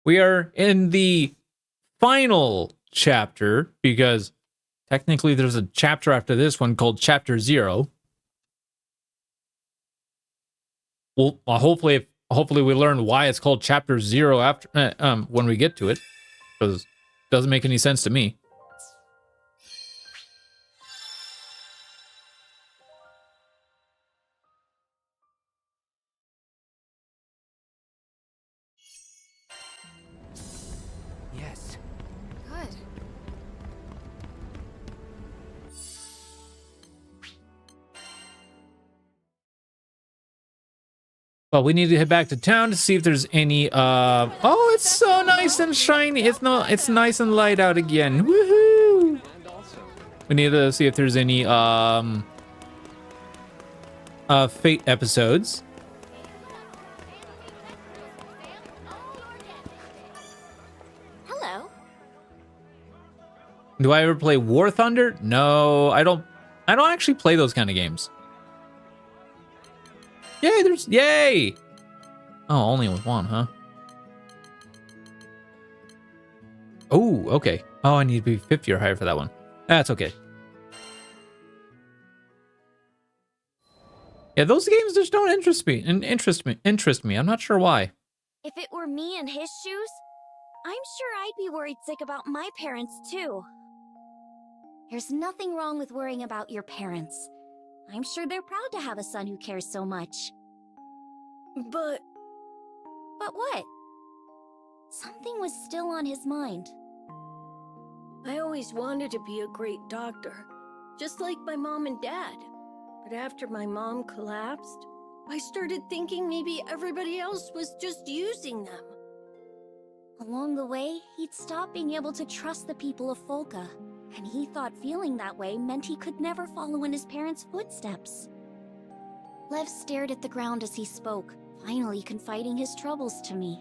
We are in the final chapter because technically there's a chapter after this one called Chapter 0. Well, hopefully we learn why it's called Chapter 0 after when we get to it, because it doesn't make any sense to me. Yes. Good. Well, we need to head back to town to see if there's any oh, it's so nice and shiny. It's nice and light out again. Woohoo! We need to see if there's any Fate episodes. Hello. Do I ever play War Thunder? No, I don't actually play those kind of games. Yay! Oh, only with one, huh? Oh, okay. Oh, I need to be 50 or higher for that one. That's okay. Yeah, those games just don't interest me. I'm not sure why. If it were me in his shoes, I'm sure I'd be worried sick about my parents too. There's nothing wrong with worrying about your parents. I'm sure they're proud to have a son who cares so much. But what? Something was still on his mind. I always wanted to be a great doctor, just like my mom and dad. But after my mom collapsed, I started thinking maybe everybody else was just using them. Along the way, he'd stopped being able to trust the people of Folka, and he thought feeling that way meant he could never follow in his parents' footsteps. Lev stared at the ground as he spoke, finally confiding his troubles to me.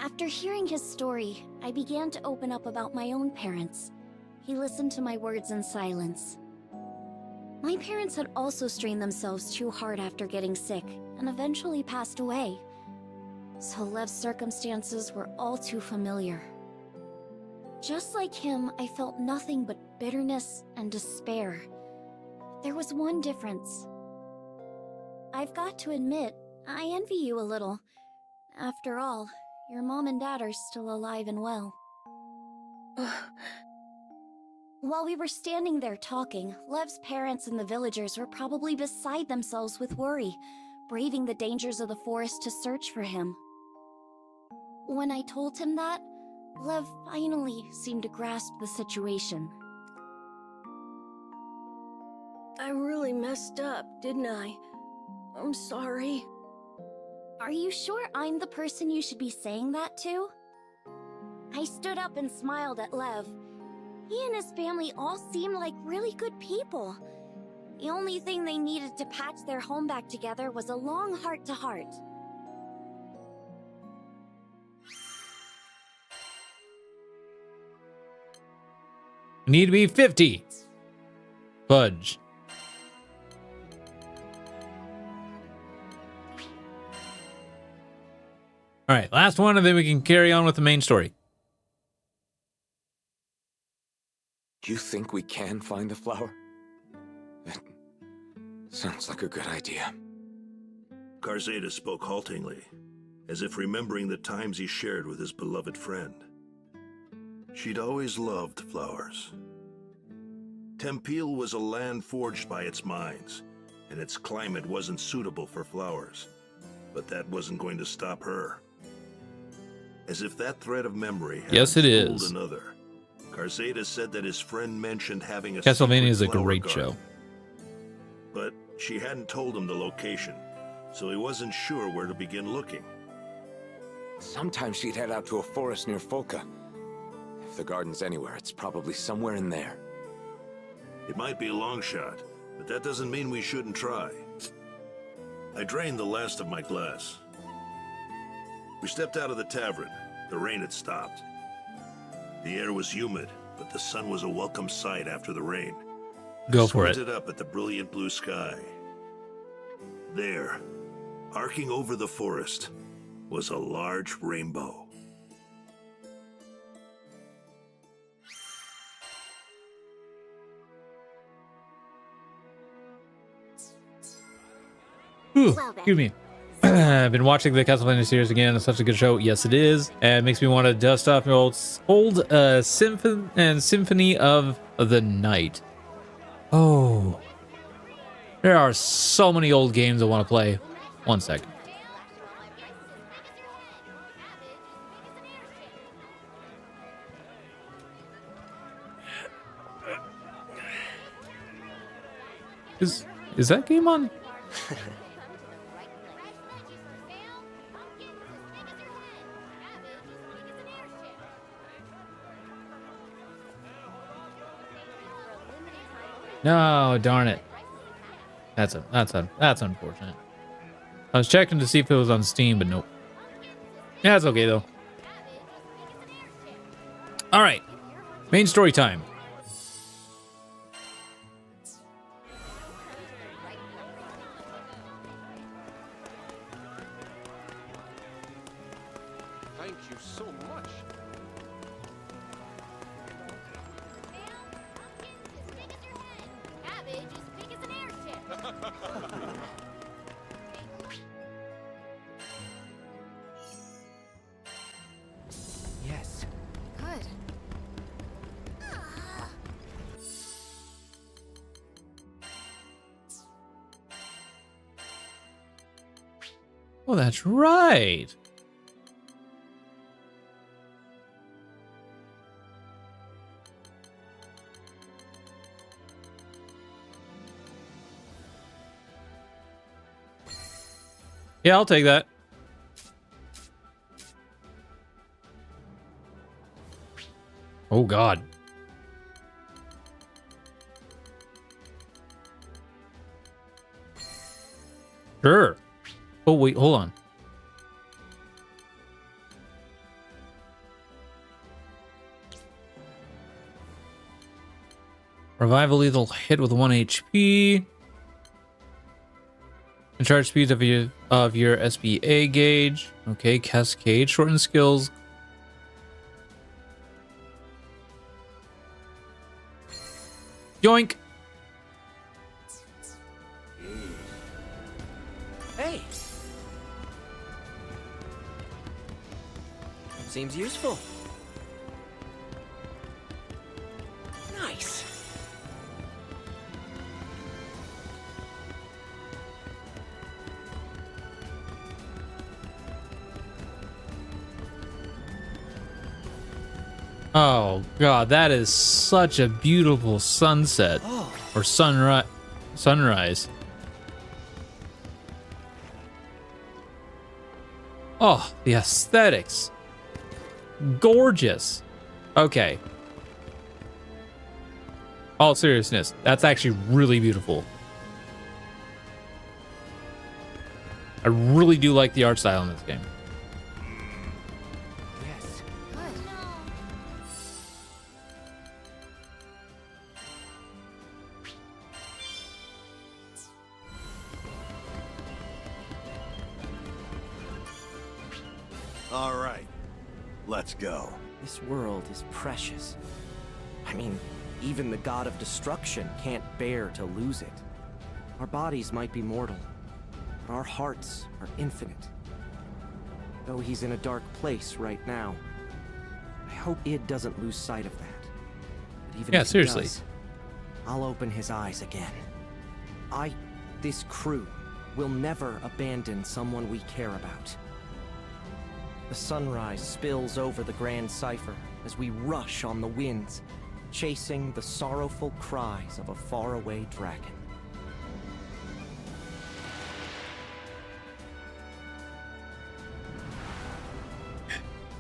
After hearing his story, I began to open up about my own parents. He listened to my words in silence. My parents had also strained themselves too hard after getting sick, and eventually passed away. So Lev's circumstances were all too familiar. Just like him, I felt nothing but bitterness and despair. There was one difference. I've got to admit, I envy you a little. After all, your mom and dad are still alive and well. While we were standing there talking, Lev's parents and the villagers were probably beside themselves with worry, braving the dangers of the forest to search for him. When I told him that, Lev finally seemed to grasp the situation. I really messed up, didn't I? I'm sorry. Are you sure I'm the person you should be saying that to? I stood up and smiled at Lev. He and his family all seemed like really good people. The only thing they needed to patch their home back together was a long heart-to-heart. Need to be 50. Fudge. All right, last one, and then we can carry on with the main story. Do you think we can find the flower? That sounds like a good idea. Karzeda spoke haltingly, as if remembering the times he shared with his beloved friend. She'd always loved flowers. Tempil was a land forged by its mines, and its climate wasn't suitable for flowers. But that wasn't going to stop her. As if that thread of memory had Yes, it is. another. Karzeda said that his friend mentioned having a Castlevania is a secret flower great garden. show. But she hadn't told him the location, so he wasn't sure where to begin looking. Sometimes she'd head out to a forest near Folka. If the garden's anywhere, it's probably somewhere in there. It might be a long shot, but that doesn't mean we shouldn't try. I drained the last of my glass. We stepped out of the tavern. The rain had stopped. The air was humid, but the sun was a welcome sight after the rain. Go for it. I squinted up at the brilliant blue sky. There, arcing over the forest, was a large rainbow. Ooh, Well then. excuse me. I've been watching the Castlevania series again. It's such a good show. Yes, it is. And it makes me want to dust off my old Symphony of the Night. Oh. There are so many old games I want to play. 1 second. Is that game on? No, darn it. That's unfortunate. I was checking to see if it was on Steam, but nope. Yeah, it's okay though. All right, main story time. Thank you so much. Yes. Good. Oh, that's right. Yeah, I'll take that. Oh, God. Sure. Oh, wait, hold on. Revival lethal hit with 1 HP. And charge speeds of your SBA gauge. Okay, cascade, shorten skills. Yoink. Hey. Seems useful. Nice. Oh God, that is such a beautiful sunset or sunrise. Oh, the aesthetics. Gorgeous. Okay. All seriousness, that's actually really beautiful. I really do like the art style in this game. Yes. Good. All right, let's go. This world is precious. I mean, even the god of destruction can't bear to lose it. Our bodies might be mortal, but our hearts are infinite. Though he's in a dark place right now, I hope Id doesn't lose sight of that. But even Yeah, if he seriously. does, I'll open his eyes again. This crew, will never abandon someone we care about. The sunrise spills over the Grand Cipher as we rush on the winds, chasing the sorrowful cries of a faraway dragon.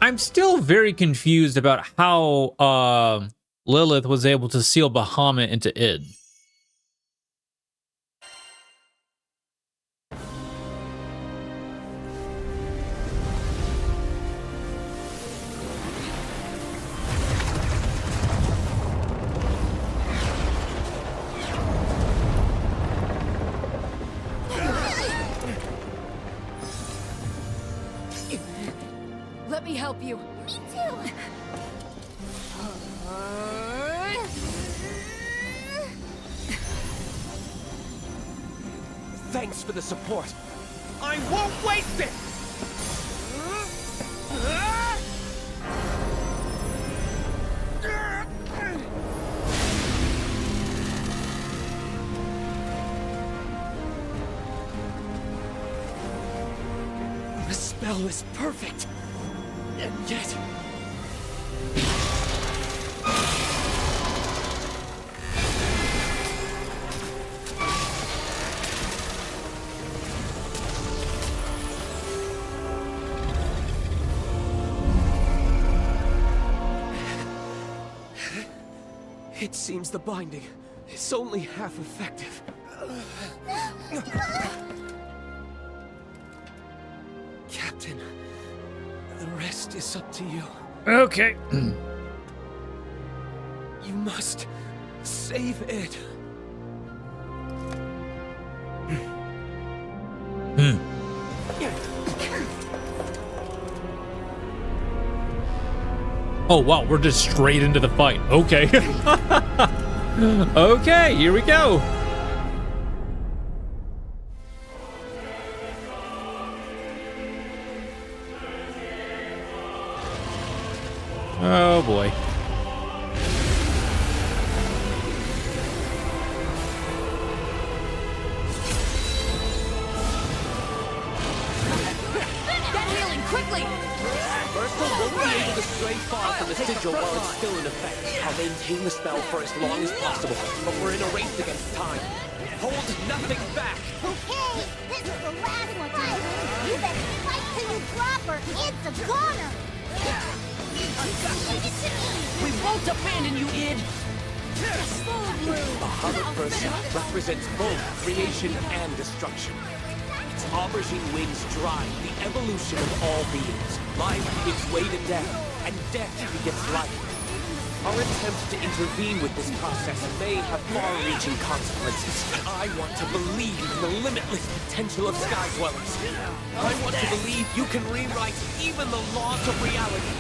I'm still very confused about how Lilith was able to seal Bahamut into Id. Let me help you. Me too. Thanks for the support. I won't waste it! The spell is perfect. And yet... It seems the binding is only half effective. Captain, the rest is up to you. Okay. You must save it. Oh, wow, we're just straight into the fight. Okay. Okay, here we go. Oh, boy. Get healing quickly! Bertha won't be able to stray far from the sigil while it's still in effect. I'll maintain the spell for as long as possible, but we're in a race against time. Hold nothing back! Okay, this is the last one. You better fight till you drop or it's a goner. Leave it to me. We won't abandon you, Id! Grandblue. Bahamut Versa represents both creation and destruction. Its aubergine wings drive the evolution of all beings. Life gives way to death, and death begets life. Our attempt to intervene with this process may have far-reaching consequences. I want to believe in the limitless potential of Sky Dwellers. I want to believe you can rewrite even the laws of reality.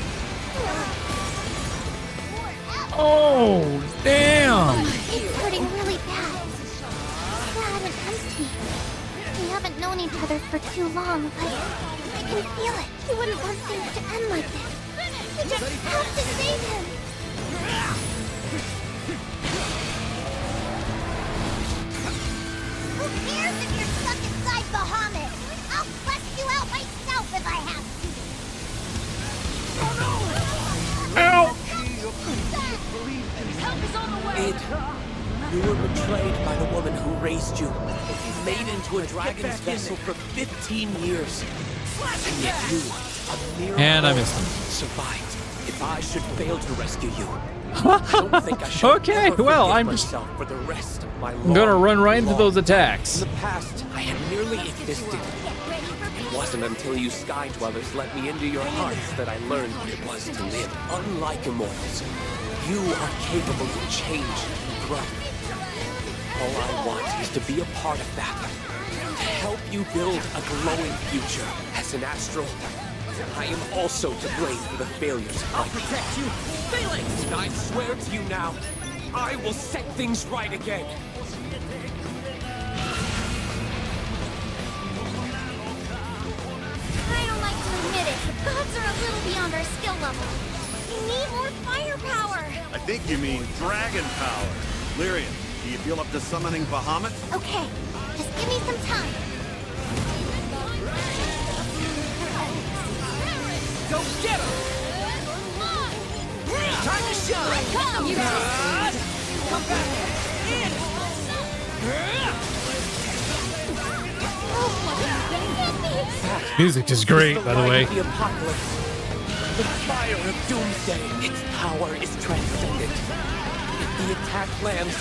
Oh, damn. It's hurting really bad. Sad and empty. We haven't known each other for too long, but I can feel it. You wouldn't want things to end like this. We just have to save him. Who cares if you're stuck inside Bahamut? I'll bust you out myself if I have to. Ow. Help is on the way! Id, you were betrayed by the woman who raised you. Made into a dragon's vessel for 15 years. And yet you, a mere And I mortal, missed him. survived. If I should fail to rescue you, I don't think I should Okay, ever well, forgive I'm just- myself for the rest of my I'm gonna run right into those In attacks. the past, I had merely existed. It wasn't until you Sky Dwellers let me into your hearts that I learned what it was to live. Unlike immortals, you are capable of change and growth. All I want is to be a part of that. To help you build a glowing future. As an astral, I am also to blame for the failures. I'll protect you, Felix! And I swear to you now, I will set things right again. I don't like to admit it, but gods are a little beyond our skill level. We need more firepower. I think you mean dragon power. Lyrian, do you feel up to summoning Bahamut? Okay, just give me some time. Go get him! Time to shine! Come, you Come back! In! Music is great, by the way. The apocalypse. The fire of doomsday. Its power is transcendent. If the attack lands,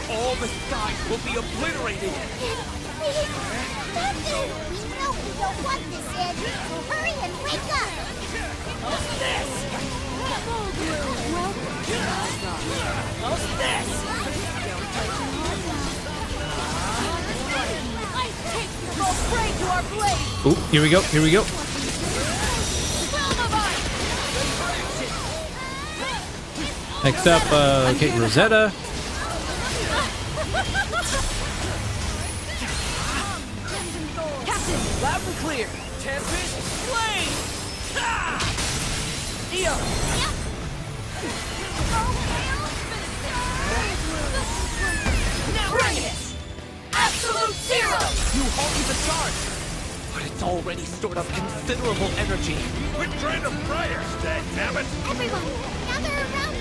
all the skies will be obliterated. Please, stop it! We know you don't want this, Ed. So hurry and wake up! What's this? What's this? Go straight to our blade! Ooh, here we go, here we go. Next up, okay, Rosetta. Captain, loud and clear. Tempest, flame! Io! Now bring it! Absolute zero! You halted the charge, but it's already stored up considerable energy. Quit trying to fry us, dagnabbit! Everyone, gather around me.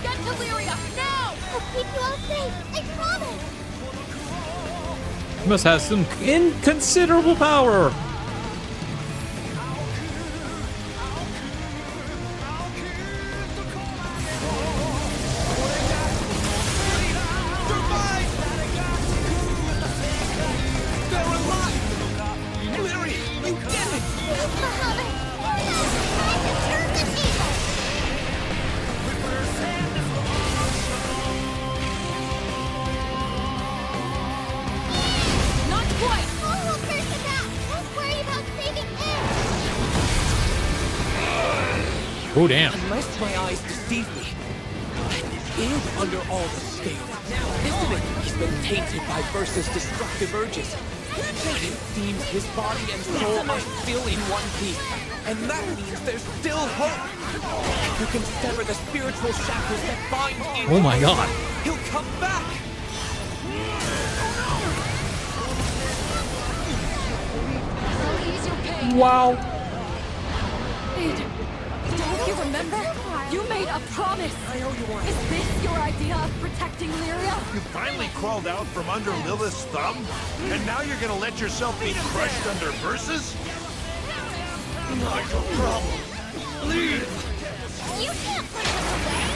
Get to Lyria, now! I'll keep you all safe, I promise. Must have some inconsiderable power. Not quite! Oh, curse the bat! Don't worry about saving him! Oh damn. Unless my eyes deceive me, Ed is under all the scales. Isn't it? He's been tainted by Versa's destructive urges. It seems his body and soul are still in one piece. And that means there's still hope. If you can sever the spiritual shackles that bind him, Oh my god. he'll come back. I'll ease your pain. Wow. Ed, don't you remember? You made a promise. I owe you one. Is this your idea of protecting Lyria? You finally crawled out from under Lilith's thumb? And now you're gonna let yourself be crushed under Versus? Not a problem. Leave! You can't push us away!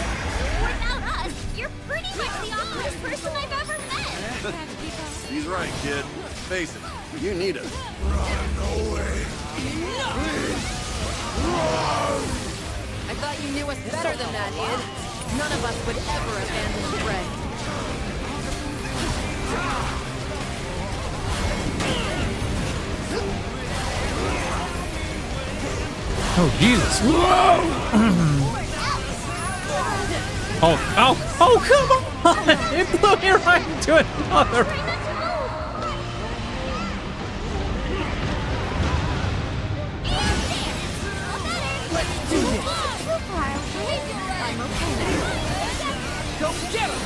Without us, you're pretty much the oddest person I've ever met! He's right, kid. Face it, you need us. I thought you knew us better than that, Ed. None of us would ever abandon the prey. Oh Jesus. Whoa. Oh, come on! It blew me right into another. Let's do this. I'm okay now. Go get him!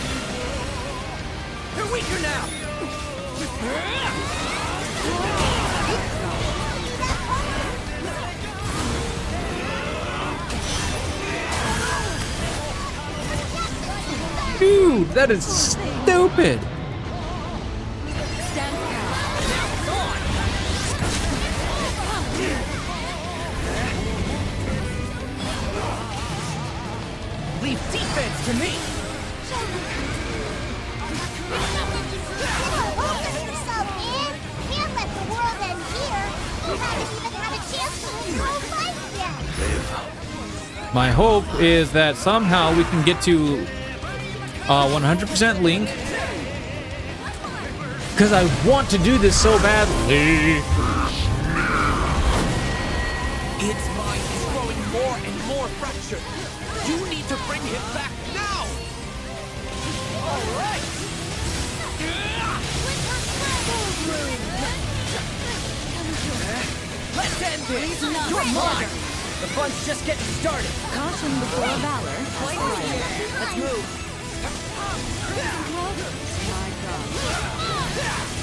They're weaker now! Dude, that is stupid. Stand down. Leave defense to me! Can't let the world end here! You haven't even had a chance to win your own fight yet! My hope is that somehow we can get to 100% Link. Because I want to do this so badly. Its mind is growing more and more fractured. You need to bring him back now! All right! Let's end this! You're mine! The fun's just getting started. Caution before valor. Quite right. Let's move.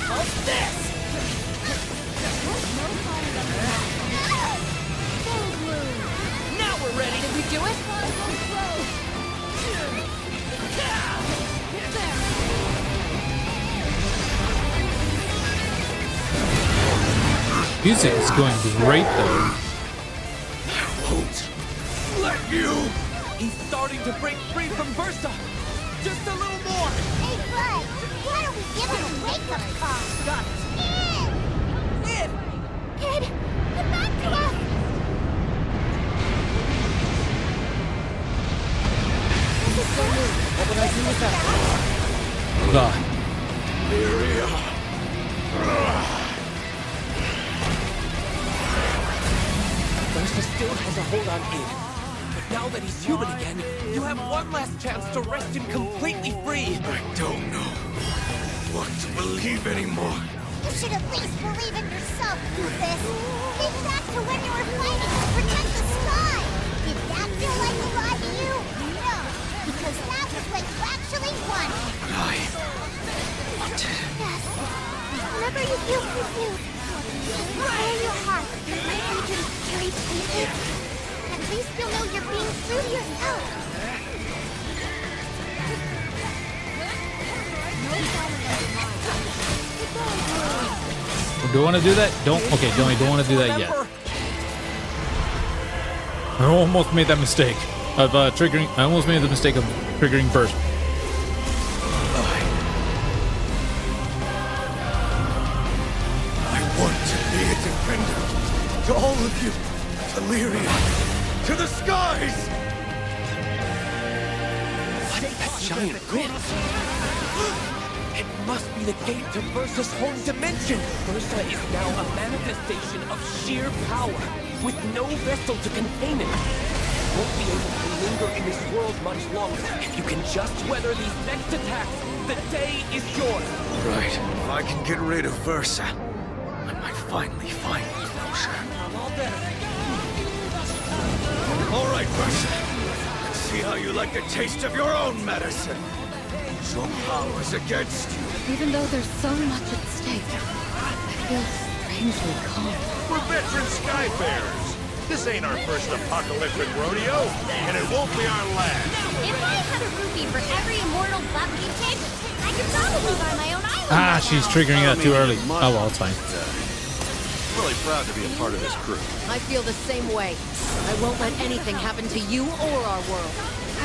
How's this? Now we're ready. Did we do it? Music is going great though. Let you! He's starting to break free from Versa. Just a little more. Hey, Bud, why don't we give him a wake-up call? Got it. Ed! Ed, come back to us! What would I do without you? God. Versa still has a hold on Ed, but Now that he's human again, you have one last chance to wrest him completely free. I don't know what to believe anymore. You should at least believe in yourself, Rufus. Think back to when you were fighting to protect the sky. Did that feel like a lot to you? No, because that was when you actually won. I wanted. Yes. Whenever you feel confused, just prepare your heart. My engine carries you. At least you'll know you're being true to yourself. Do you want to do that? Don't. Okay, don't want to do that yet. I almost made that mistake of triggering. I almost made the mistake of triggering burst. I want to be a defender. To all of you. To Lyria. To the skies! What's that giant grid? It must be the gate to Versa's home dimension. Versa is now a manifestation of sheer power, with no vessel to contain it. Won't be able to linger in this world much longer. If you can just weather these next attacks, the day is yours. Right. If I can get rid of Versa, I might finally find closure. I'm all better. All right, Versa. Let's see how you like the taste of your own medicine. Your power's against you. Even though there's so much at stake, I feel strangely calm. We're veteran skyfarers. This ain't our first apocalyptic rodeo, and it won't be our last. If I had a rupee for every immortal buck you take, I could probably buy my own island. Ah, she's triggering that too early. Oh well, it's fine. I'm really proud to be a part of this crew. I feel the same way. I won't let anything happen to you or our world.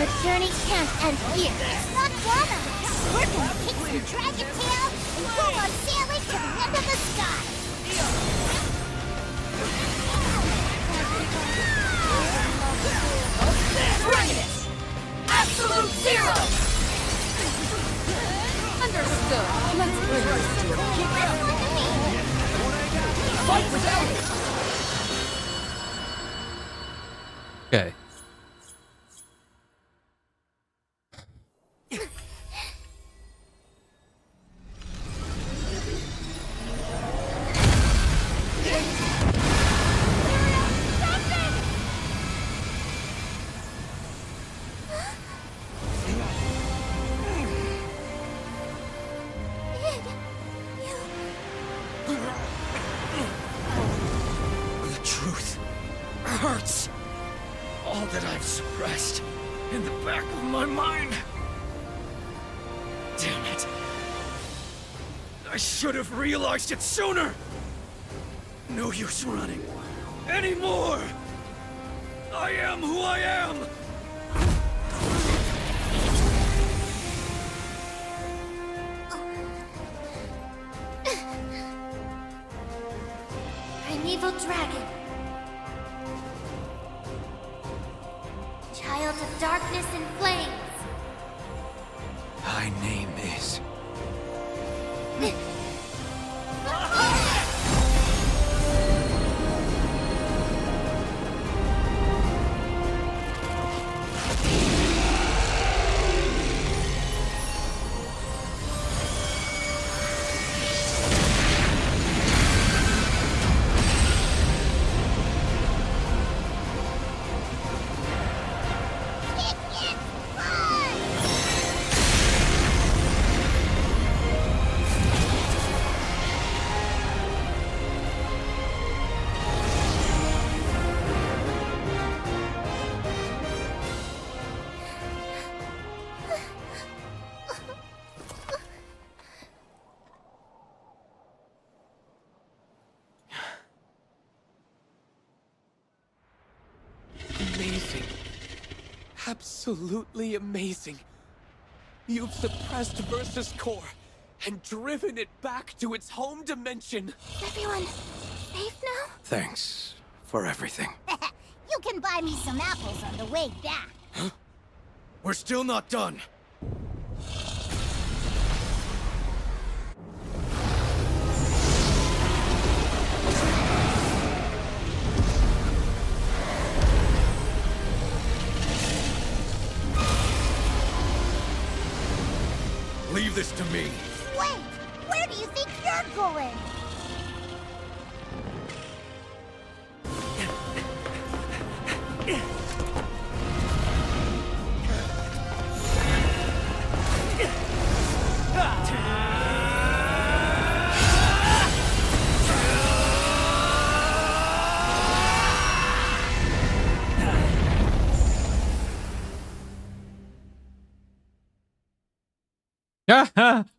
Our journey can't end here. It's not drama. We're gonna kick some dragon tail and go on sailing to the end of the sky. Bring it! Absolute zero! Understood. Let's rehearse you. Fight without it! Okay. The truth hurts. All that I've suppressed in the back of my mind. Damn it. I should have realized it sooner. No use running anymore. I am who I am. Primeval dragon. Child of darkness and flames. Thy name is... Amazing. Absolutely amazing. You've suppressed Versa's core and driven it back to its home dimension. Is everyone safe now? Thanks for everything. You can buy me some apples on the way back. We're still not done. this to me? Wait! Where do you think you're going?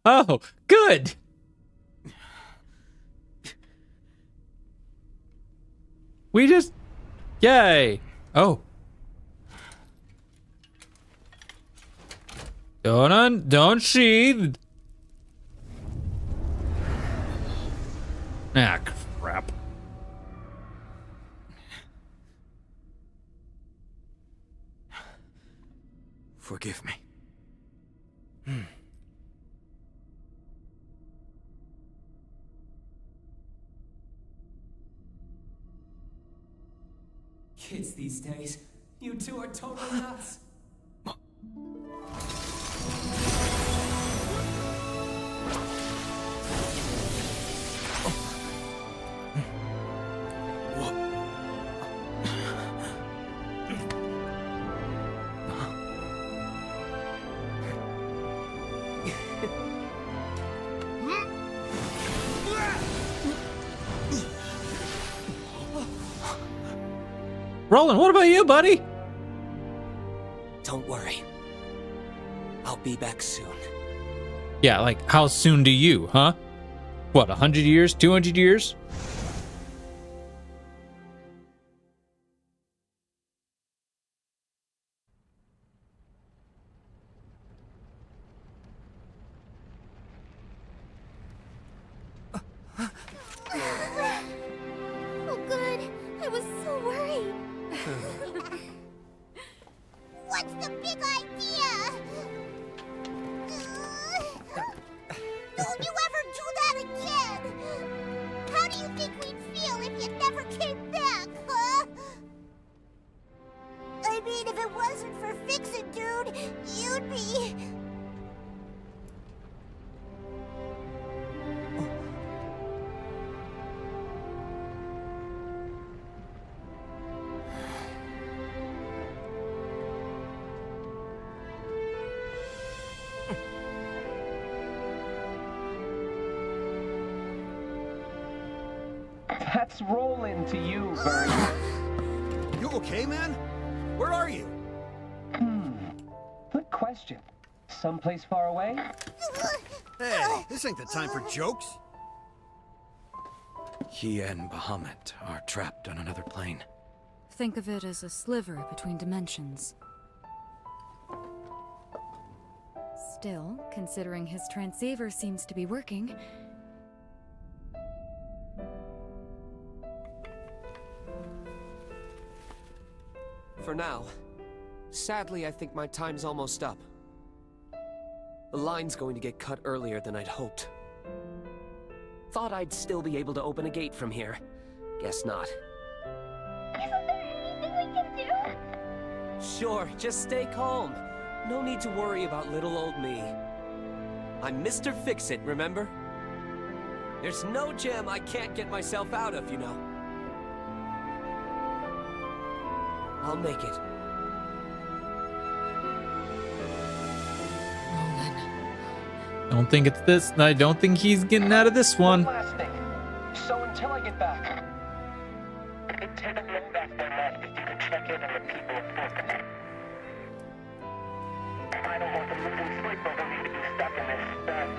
Oh, good. We just, yay. Oh. Don't sheathe. Ah, crap. Forgive me. Kids these days, you two are totally nuts. Roland, what about you, buddy? Don't worry. I'll be back soon. Yeah, like, how soon do you, huh? What, 100 years? 200 years? Oh, good. I was so worried. What's the big idea? Don't you ever do that again? How do you think we'd feel if you never came back, huh? I mean, if it wasn't for Fix-It, dude, you'd be... That's rolling to you, Bernie. You okay, man? Where are you? Good question. Someplace far away? Hey, this ain't the time for jokes. He and Bahamut are trapped on another plane. Think of it as a sliver between dimensions. Still, considering his transceiver seems to be working, For now. Sadly, I think my time's almost up. The line's going to get cut earlier than I'd hoped. Thought I'd still be able to open a gate from here. Guess not. Isn't there anything we can do? Sure, just stay calm. No need to worry about little old me. I'm Mr. Fix-It, remember? There's no gem I can't get myself out of, you know. I'll make it. Don't think it's this. I don't think he's getting out of this one. Last thing. So until I get back. Take a look back there, last if you can check in on the people of Fortnite. I don't want them losing sleep over me to be stuck in this tricky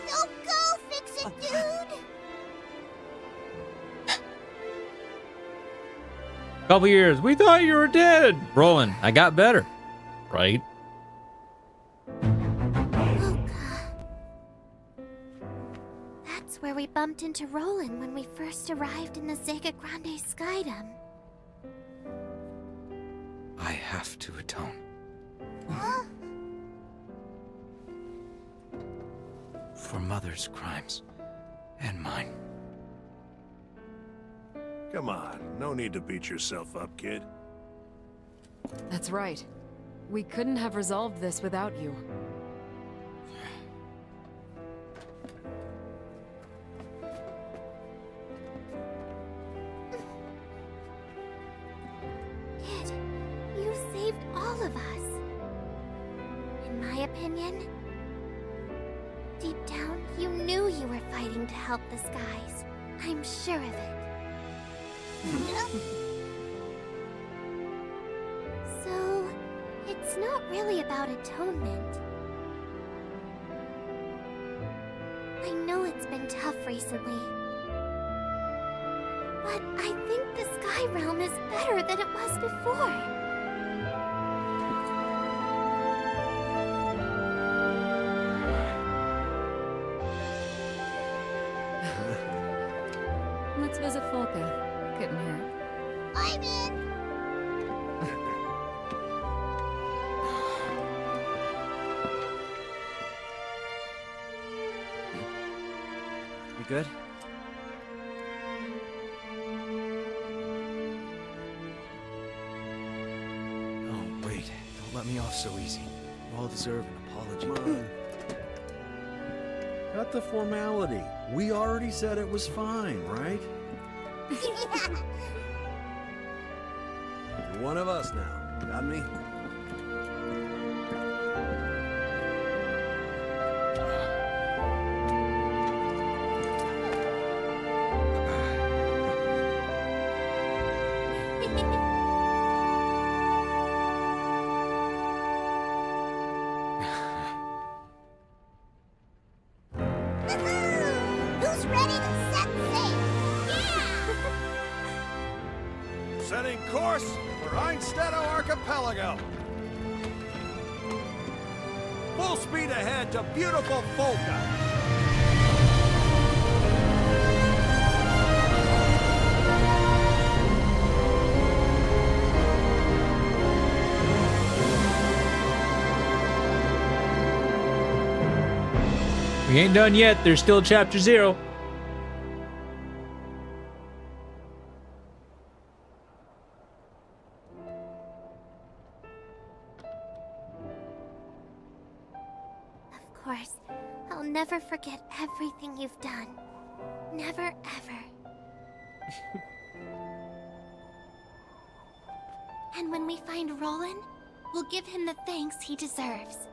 Don't go, Fix-It, dude! Couple years. We thought you were dead. Roland, I got better. Right? That's where we bumped into Roland when we first arrived in the Sega Grande Skydom. I have to atone. Huh? For Mother's crimes. And mine. Come on, no need to beat yourself up, kid. That's right. We couldn't have resolved this without you. Kid, you saved all of us. In my opinion, deep down, you knew you were fighting to help the skies. I'm sure of it. So, it's not really about atonement. I know it's been tough recently. But I think the Sky Realm is better than it was before. Let's visit Folka. Couldn't hurt. I'm in! You good? Oh, wait. Don't let me off so easy. You all deserve an apology. Cut the formality. We already said it was fine, right? You're one of us now. Got me? Who's ready to set sail? Yeah! Setting course for Einstedo Archipelago. Full speed ahead to beautiful Folka. We ain't done yet. There's still chapter 0. Of course, I'll never forget everything you've done. Never, ever. And when we find Roland, we'll give him the thanks he deserves.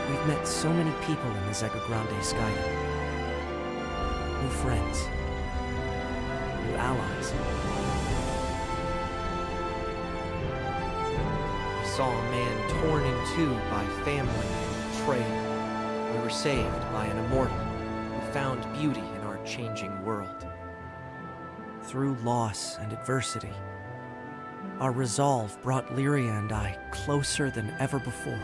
We've met so many people in the Zega Grande Skyden. New friends. New allies. We saw a man torn in two by family and betrayal. We were saved by an immortal who found beauty in our changing world. Through loss and adversity, our resolve brought Lyria and I closer than ever before.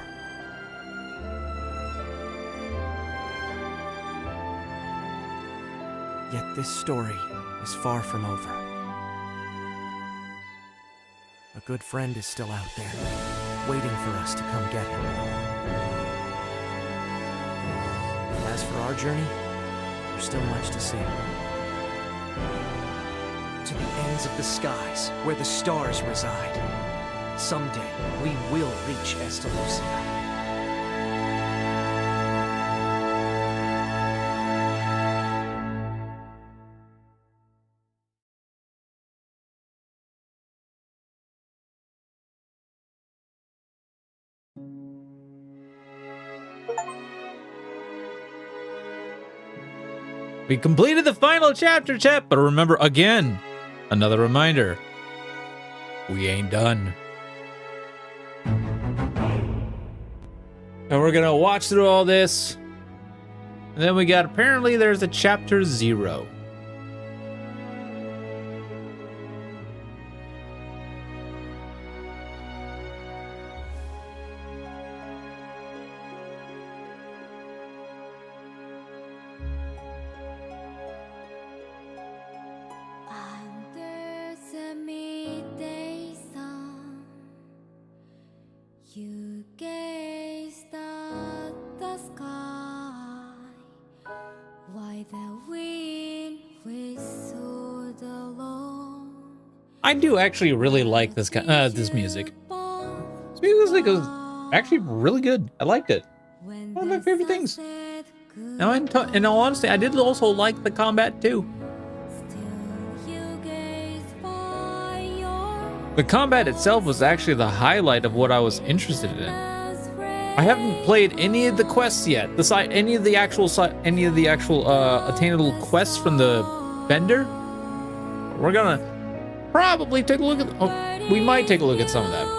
Yet this story is far from over. A good friend is still out there, waiting for us to come get him. As for our journey, there's still much to see. To the ends of the skies, where the stars reside. Someday, we will reach Estalucia. We completed the final chapter, chat, but remember again, another reminder, we ain't done. And we're gonna watch through all this. And then we got, apparently there's a chapter 0. There's a midday sun. You gave I do actually really like this this music. This music is actually really good. I liked it. One of my favorite things. Now, in all honesty, I did also like the combat too. The combat itself was actually the highlight of what I was interested in. I haven't played any of the quests yet. Any of the actual attainable quests from the vendor. We're gonna probably take a look at. Oh, we might take a look at some of that.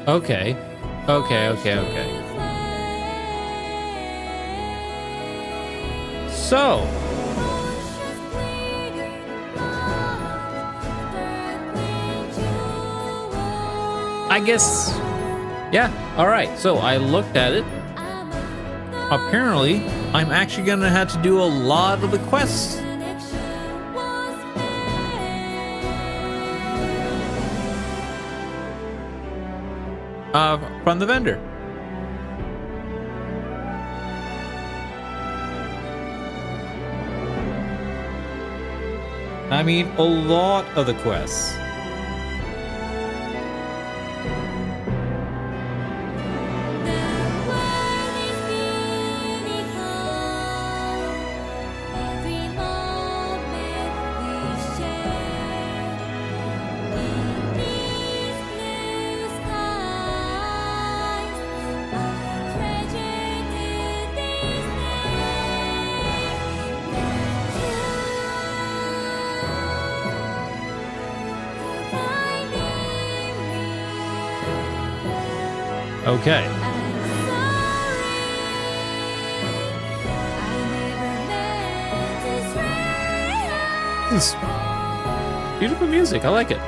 Okay. So, I guess, yeah, all right. So I looked at it. Apparently, I'm actually gonna have to do a lot of the quests. From the vendor. I mean, a lot of the quests. Okay. This is beautiful music. I like it.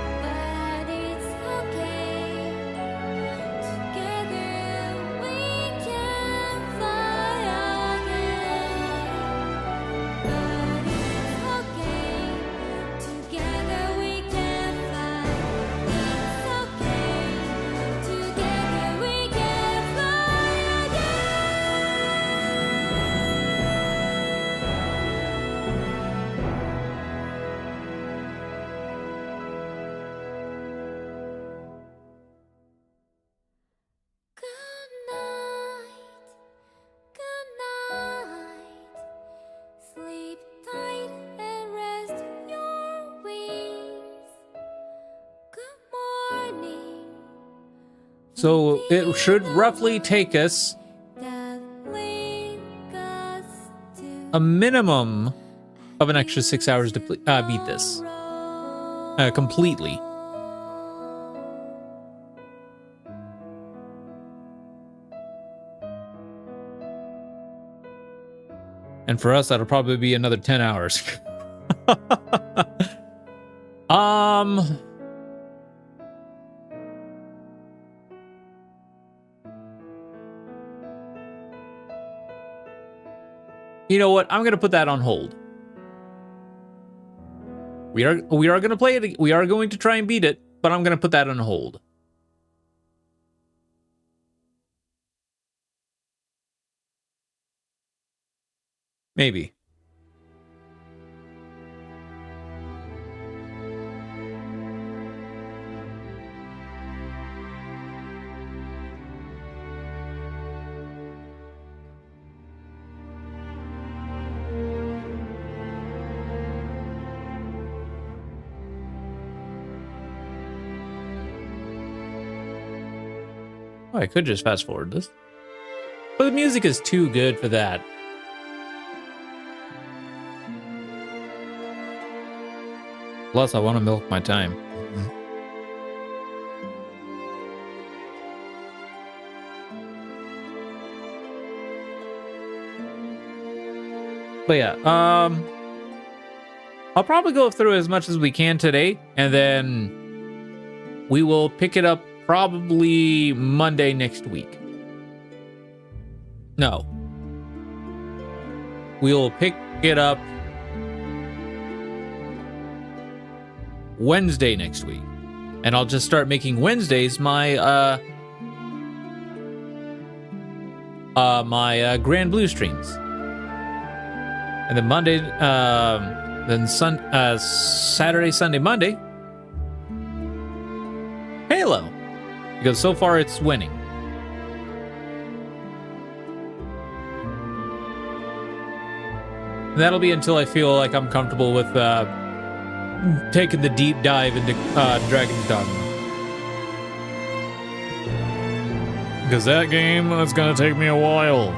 So it should roughly take us a minimum of an extra 6 hours to beat this completely. And for us, that'll probably be another 10 hours. You know what? I'm gonna put that on hold. We are gonna play it. We are going to try and beat it, but I'm gonna put that on hold. Maybe. Oh, I could just fast forward this. But the music is too good for that. Plus, I want to milk my time. But yeah, I'll probably go through as much as we can today, and then we will pick it up probably Monday next week. No. We'll pick it up Wednesday next week. And I'll just start making Wednesdays my Grandblue streams. And then Monday, Saturday, Sunday, Monday, Halo. Because so far it's winning. And that'll be until I feel like I'm comfortable with taking the deep dive into Dragon's Dogma. Because that game is going to take me a while.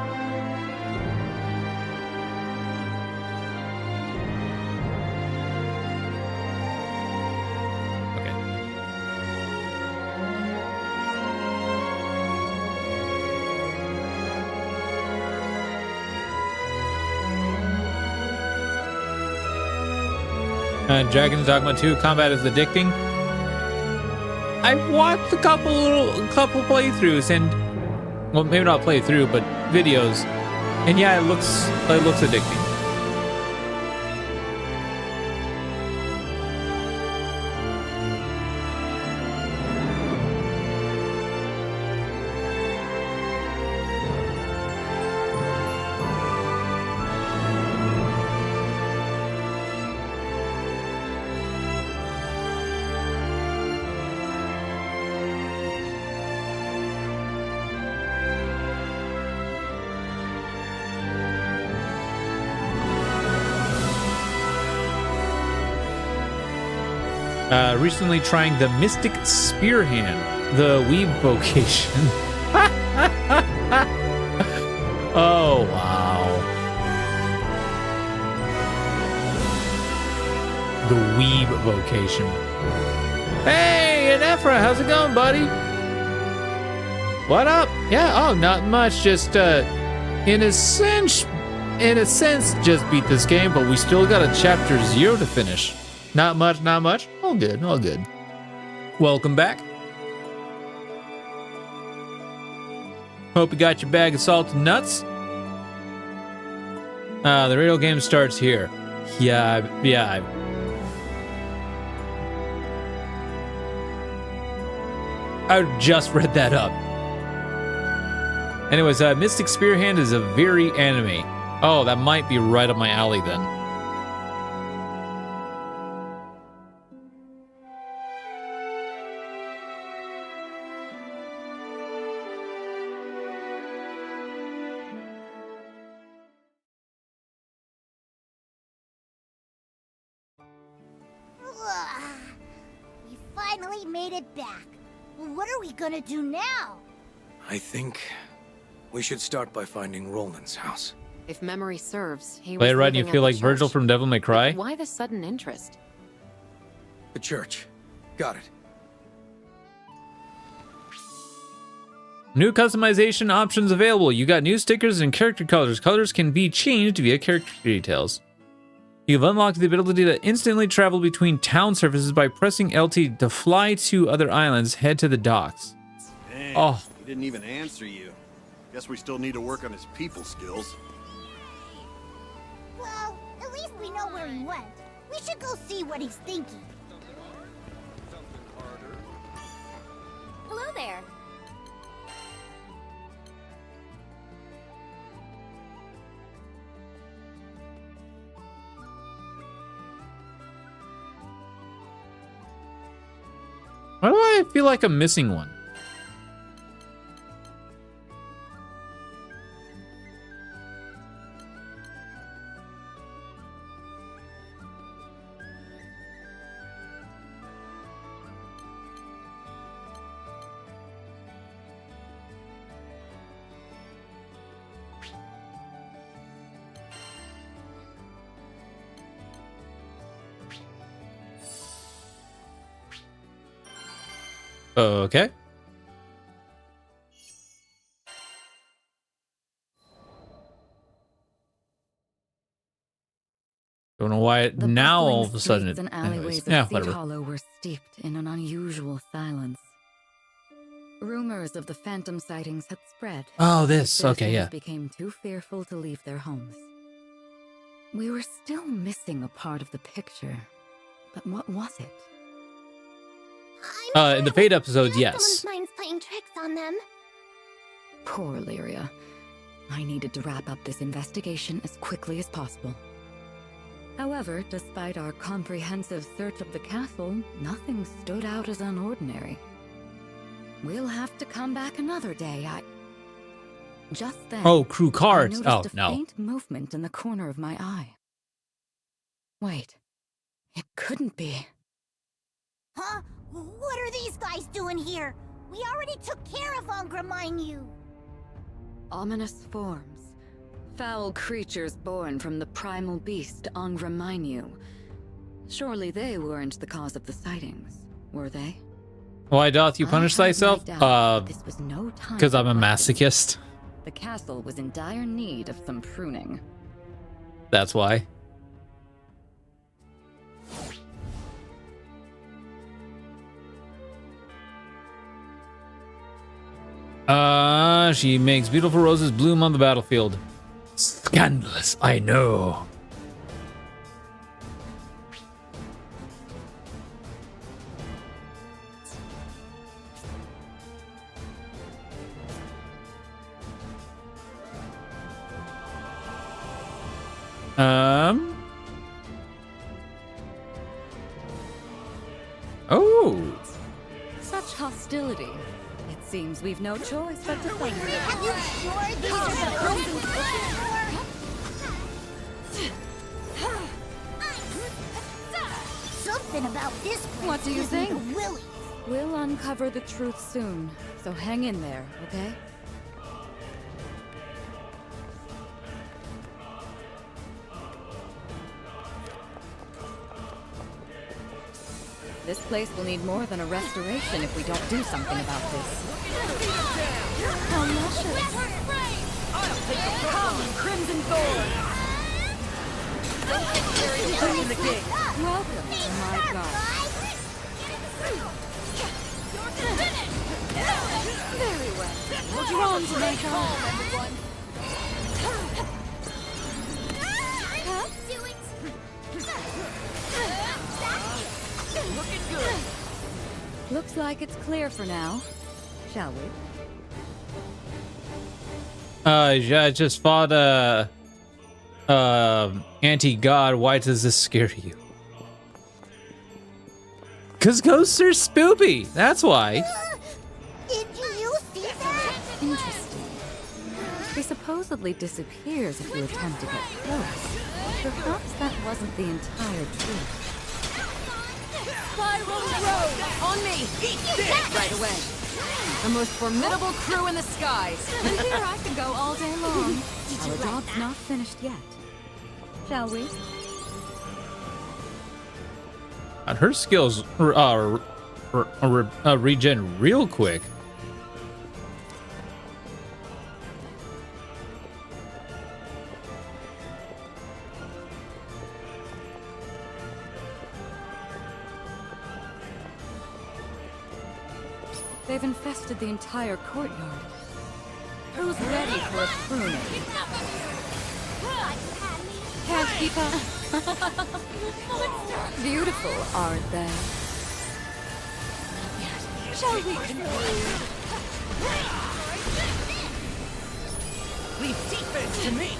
Dragon's Dogma 2 combat is addicting. I've watched a couple playthroughs and, well, maybe not playthrough, but videos, and yeah, it looks addicting. Recently trying the Mystic Spear Hand, the Weeb vocation. Oh, wow. The Weeb vocation. Hey, Anefra, how's it going, buddy? What up? Yeah, oh, not much. Just, in a sense, just beat this game, but we still got a chapter 0 to finish. Not much, not much. All good, all good. Welcome back. Hope you got your bag of salted nuts. The real game starts here. Yeah. I just read that up. Anyways, Mystic Spearhand is a very anime. Oh, that might be right up my alley then. We finally made it back. What are we gonna do now? I think we should start by finding Roland's house. If memory serves, he Play it was right, you living at feel the like Virgil church. from Devil May Cry? Why the sudden interest? The church. Got it. New customization options available. You got new stickers and character colors. Colors can be changed via character details. You've unlocked the ability to instantly travel between town surfaces by pressing LT to fly to other islands. Head to the docks. Damn, Oh. He didn't even answer you. Guess we still need to work on his people skills. Well, at least we know where he went. We should go see what he's thinking. Hello there. Why do I feel like I'm missing one? Okay. Don't know why it, now all of a sudden it. And alleyways Yeah, of Seed whatever. Hollow were steeped in an unusual silence. Rumors of the phantom sightings had spread. Oh, this. but Okay, yeah. citizens became too fearful to leave their homes. We were still missing a part of the picture, but what was it? In the Fate episode, yes. Someone's mind's playing tricks on them. Poor Lyria. I needed to wrap up this investigation as quickly as possible. However, despite our comprehensive search of the castle, nothing stood out as unordinary. We'll have to come back another day. Just then, Oh, crew cards. I Oh, noticed a no. faint movement in the corner of my eye. Wait, it couldn't be. Huh? What are these guys doing here? We already took care of Angraminyu. Ominous forms. Foul creatures born from the primal beast Angraminyu. Surely they weren't the cause of the sightings, were they? Why doth you punish I had my thyself? doubts, but this was no time Because I'm a for masochist. The castle was in dire need of some pruning. That's why. She makes beautiful roses bloom on the battlefield. Scandalous, I know. Oh. Such hostility. It seems we've no choice but to fight. Are you sure these are the Crimson Something about this place What do you gives me think? the willies. We'll uncover the truth soon, so hang in there, okay? This place will need more than a restoration if we don't do something about this. How luscious! Come, Crimson Thorn! Bring the king. Welcome to my garden. Very well. Drawn to my garden. Looking good. Looks like it's clear for now. Shall we? Yeah, I just fought anti-god. Why does this scare you? Cause ghosts are spoopy. That's why. Did you see that? Interesting. He supposedly disappears if you attempt to get close. Perhaps that wasn't the entire truth. Spiral Road! On me! Right away. The most formidable crew in the skies. And here I can go all day long. Our job's not finished yet. Shall we? And her skills regen real quick. They've infested the entire courtyard. Who's ready for a pruning? Can't keep up. Beautiful, aren't they? Shall we conclude? Leave defense to me!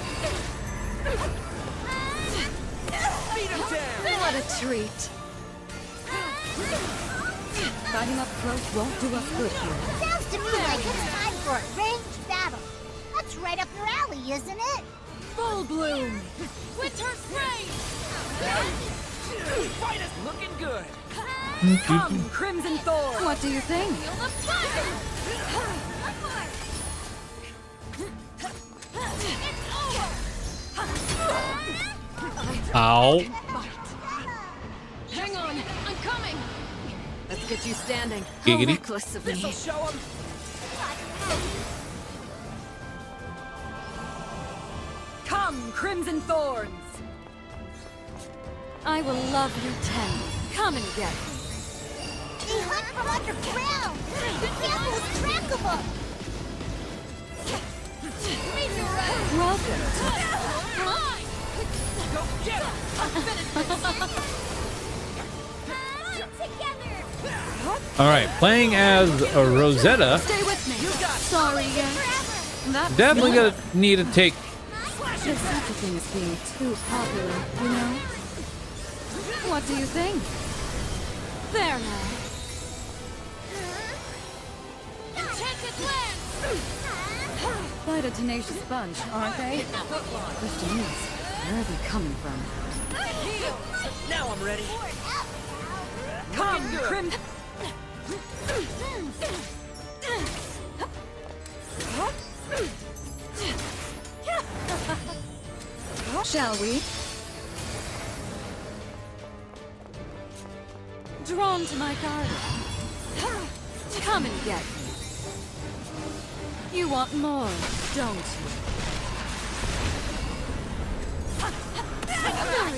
Beat him down! What a treat. Fighting up close won't do us good here. Sounds to me like it's time for a ranged battle. That's right up your alley, isn't it? Full bloom! Winter spray! Fight is looking good! Come, Crimson Thorn! What do you think? Feel the fire! Ow. Hang on, I'm coming! Let's get you standing. Giggity. How reckless of me. This'll show him! Come, Crimson Thorns! I will love you 10. Come and get me. They hunt from underground! We can't lose track of them! Welcome. Go get him! Together! All right, playing as Rosetta. Stay with me. Sorry, yes. That's Definitely gonna need to take. There's such a thing as being too popular, you know? What do you think? There now. Enchanted lands! Quite a tenacious bunch, aren't they? Question is, where are they coming from? Now I'm ready! Come, Crimson... Shall we? Drawn to my garden. Come and get me. You want more, don't you?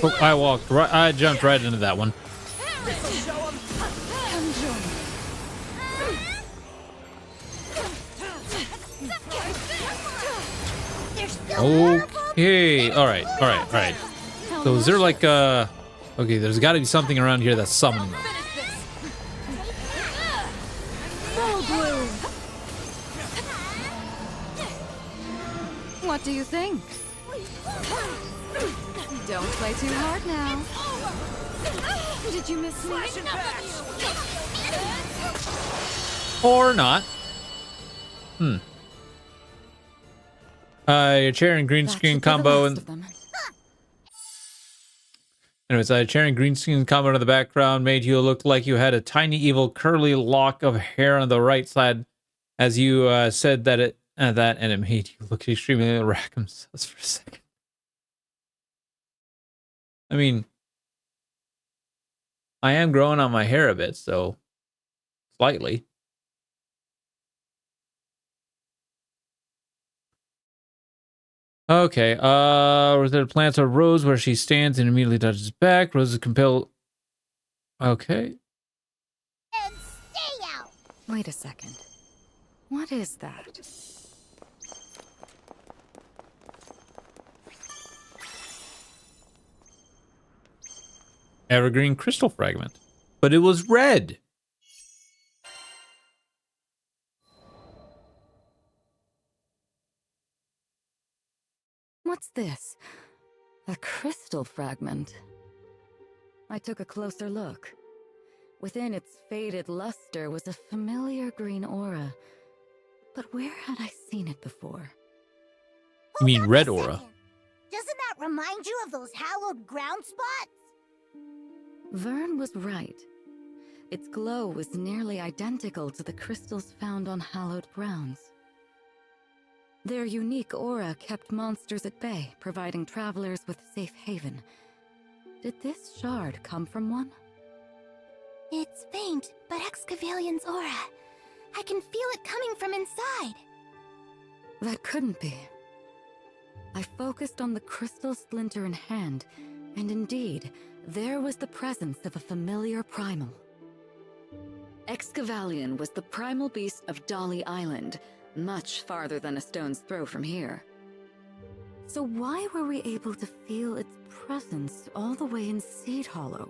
Oh, I jumped right into that one. Come join me. Okay. All right. So is there like okay, there's got to be something around here that's summoning them. Full bloom. What do you think? Don't play too hard now. Did you miss me? Or not. Your chair and green screen combo and anyways, chair and green screen combo in the background made you look like you had a tiny evil curly lock of hair on the right side as you said that and it made you look extremely Rackham says for a second. I mean, I am growing on my hair a bit, so slightly. Okay, Rosetta plants a rose where she stands and immediately touches back. Rose is compelled. Okay. And stay out! Wait a second. What is that? Evergreen crystal fragment. But it was red. What's this? A crystal fragment. I took a closer look. Within its faded luster was a familiar green aura. But where had I seen it before? You mean red aura? Doesn't that remind you of those hallowed ground spots? Vern was right. Its glow was nearly identical to the crystals found on hallowed grounds. Their unique aura kept monsters at bay, providing travelers with safe haven. Did this shard come from one? It's faint, but Excavalian's aura. I can feel it coming from inside. That couldn't be. I focused on the crystal splinter in hand, and indeed, there was the presence of a familiar primal. Excavalion was the primal beast of Dolly Island, much farther than a stone's throw from here. So why were we able to feel its presence all the way in Seed Hollow?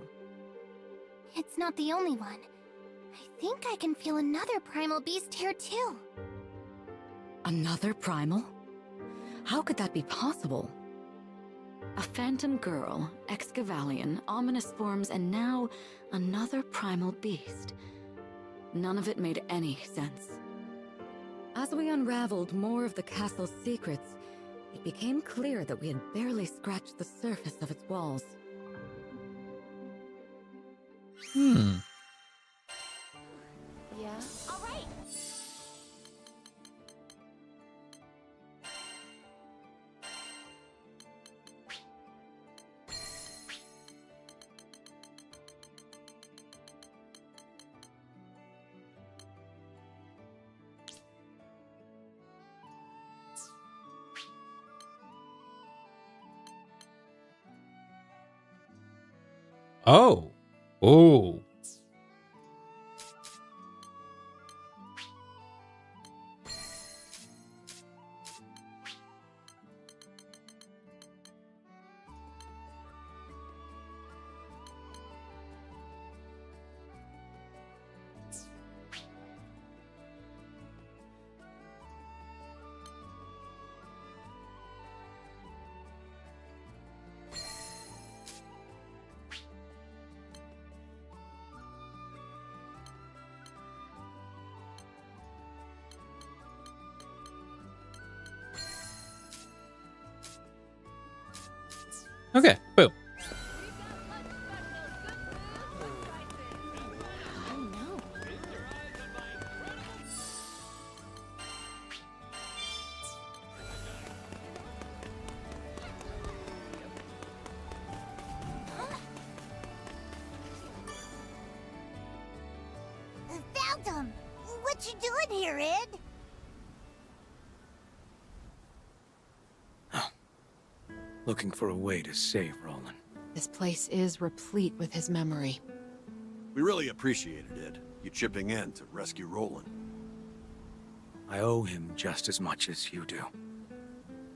It's not the only one. I think I can feel another primal beast here too. Another primal? How could that be possible? A phantom girl, Excavalion, ominous forms, and now another primal beast. None of it made any sense. As we unraveled more of the castle's secrets, it became clear that we had barely scratched the surface of its walls. Hmm. Yeah? All right. Oh. Oh. Okay, boom. Found him! What you doing here, Ed? Looking for a way to save Roland. This place is replete with his memory. We really appreciated it, you chipping in to rescue Roland. I owe him just as much as you do.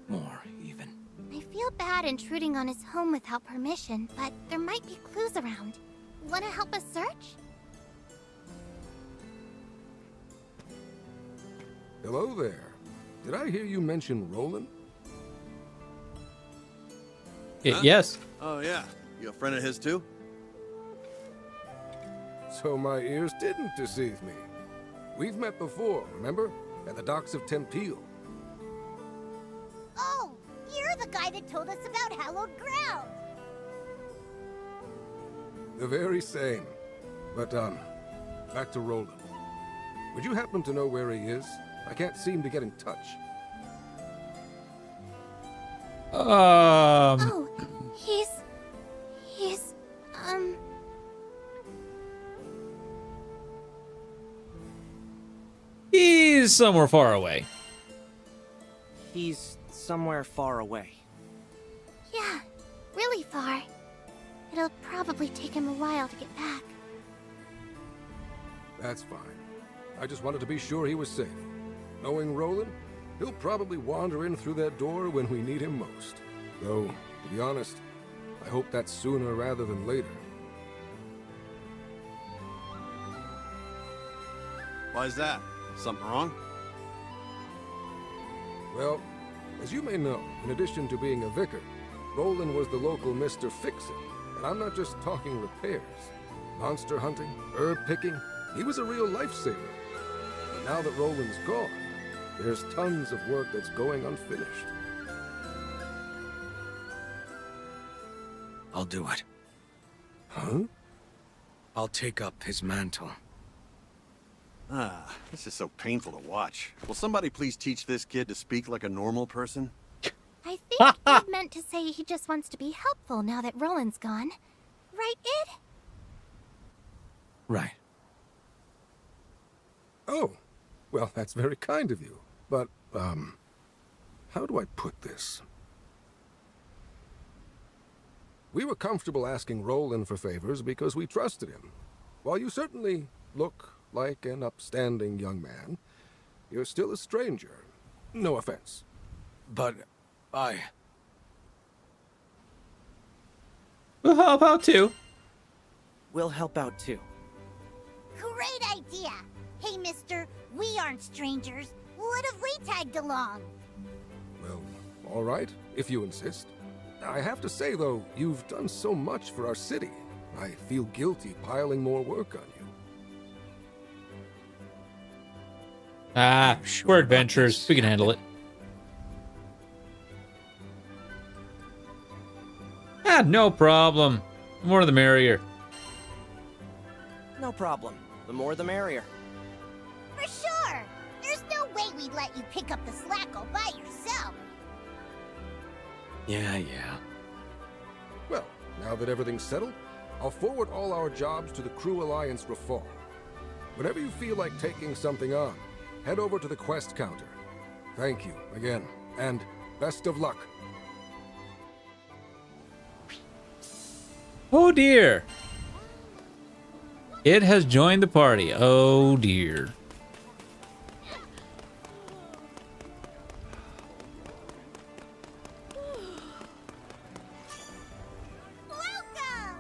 More, even. I feel bad intruding on his home without permission, but there might be clues around. Wanna help us search? Hello there. Did I hear you mention Roland? Huh? Yes. Oh yeah, you a friend of his too? So my ears didn't deceive me. We've met before, remember? At the docks of Tempeel. Oh, you're the guy that told us about hallowed ground. The very same. But, back to Roland. Would you happen to know where he is? I can't seem to get in touch. Oh, he's... He's somewhere far away. He's somewhere far away. Yeah, really far. It'll probably take him a while to get back. That's fine. I just wanted to be sure he was safe. Knowing Roland, he'll probably wander in through that door when we need him most. Though, to be honest, I hope that's sooner rather than later. Why's that? Something wrong? Well, as you may know, in addition to being a vicar, Roland was the local Mr. Fix-It. And I'm not just talking repairs. Monster hunting, herb picking, he was a real lifesaver. But now that Roland's gone, there's tons of work that's going unfinished. I'll do it. Huh? I'll take up his mantle. Ah, this is so painful to watch. Will somebody please teach this kid to speak like a normal person? I think Id meant to say he just wants to be helpful now that Roland's gone. Right, Id? Right. Oh, well, that's very kind of you. But, how do I put this? We were comfortable asking Roland for favors because we trusted him. While you certainly look like an upstanding young man, you're still a stranger. No offense. But We'll help out too. We'll help out too. Great idea! Hey, mister, we aren't strangers. What if we tagged along? Well, all right, if you insist. I have to say, though, you've done so much for our city. I feel guilty piling more work on you. Ah, we're adventurers. We can handle it. Ah, no problem. The more the merrier. No problem. The more the merrier. For sure! There's no way we'd let you pick up the slack all by yourself. Yeah. Well, now that everything's settled, I'll forward all our jobs to the Crew Alliance Reform. Whenever you feel like taking something on, head over to the quest counter. Thank you again, and best of luck. Oh dear. It has joined the party. Oh dear. Welcome!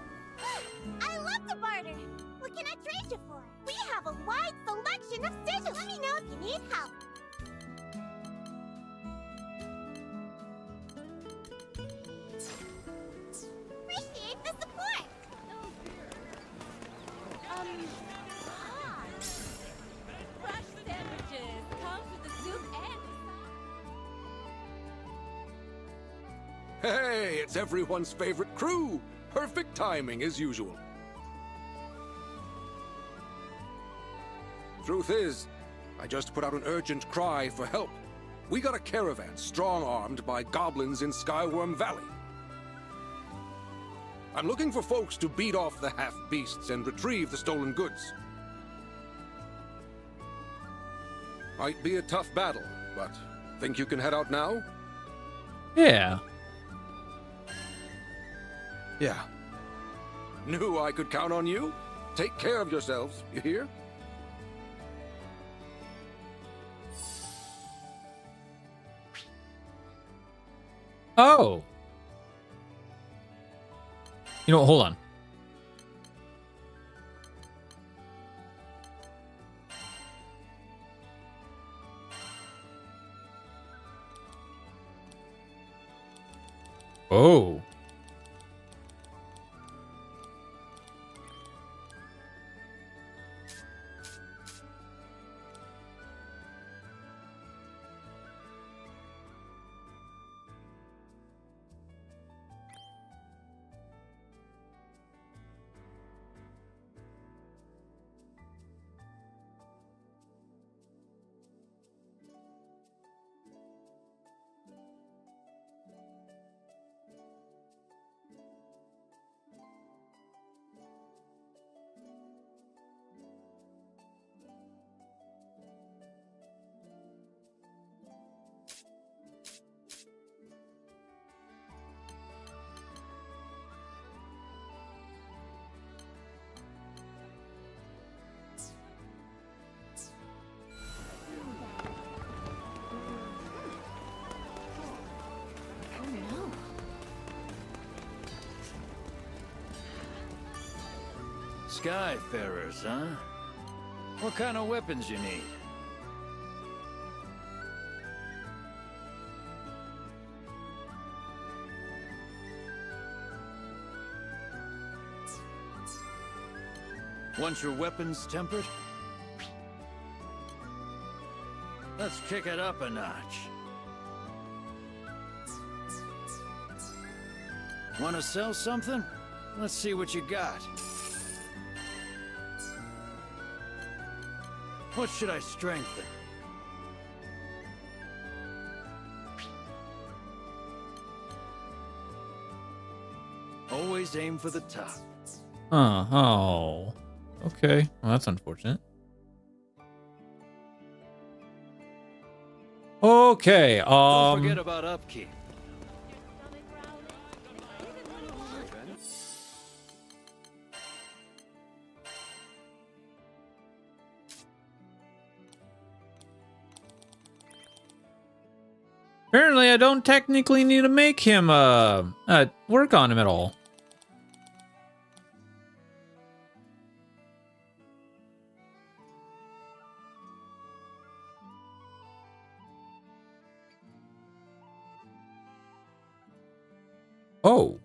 I love to barter. What can I trade you for? We have a wide selection of stitches. Let me know if you need help. Appreciate the support. Fresh sandwiches comes with the soup and Hey, it's everyone's favorite crew. Perfect timing as usual. Truth is, I just put out an urgent cry for help. We got a caravan strong-armed by goblins in Skyworm Valley. I'm looking for folks to beat off the half-beasts and retrieve the stolen goods. Might be a tough battle, but think you can head out now? Yeah. Yeah. Knew I could count on you. Take care of yourselves, you hear? Oh. You know what? Hold on. Oh. Skyfarers, huh? What kind of weapons you need? Want your weapons tempered? Let's kick it up a notch. Want to sell something? Let's see what you got. What should I strengthen? Always aim for the top. Oh. Okay. Well, that's unfortunate. Okay. Don't forget about upkeep. Apparently, I don't technically need to make him work on him at all. Oh.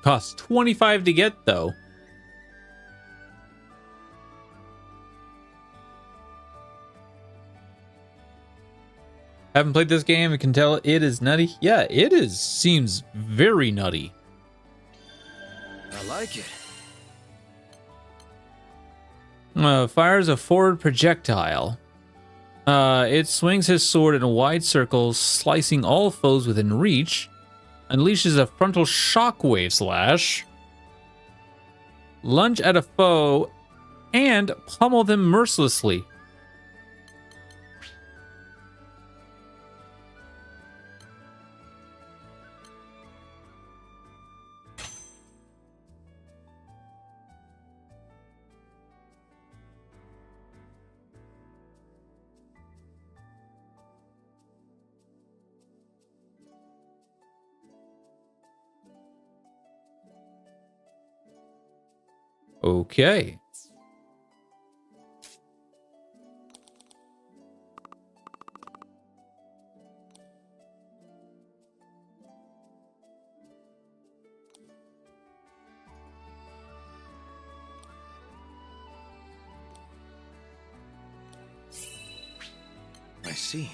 Costs 25 to get, though. Haven't played this game and can tell it is nutty. Yeah, it is. Seems very nutty. I like it. Fires a forward projectile. It swings his sword in a wide circle, slicing all foes within reach. Unleashes a frontal shockwave slash. Lunge at a foe and pummel them mercilessly. Okay. I see.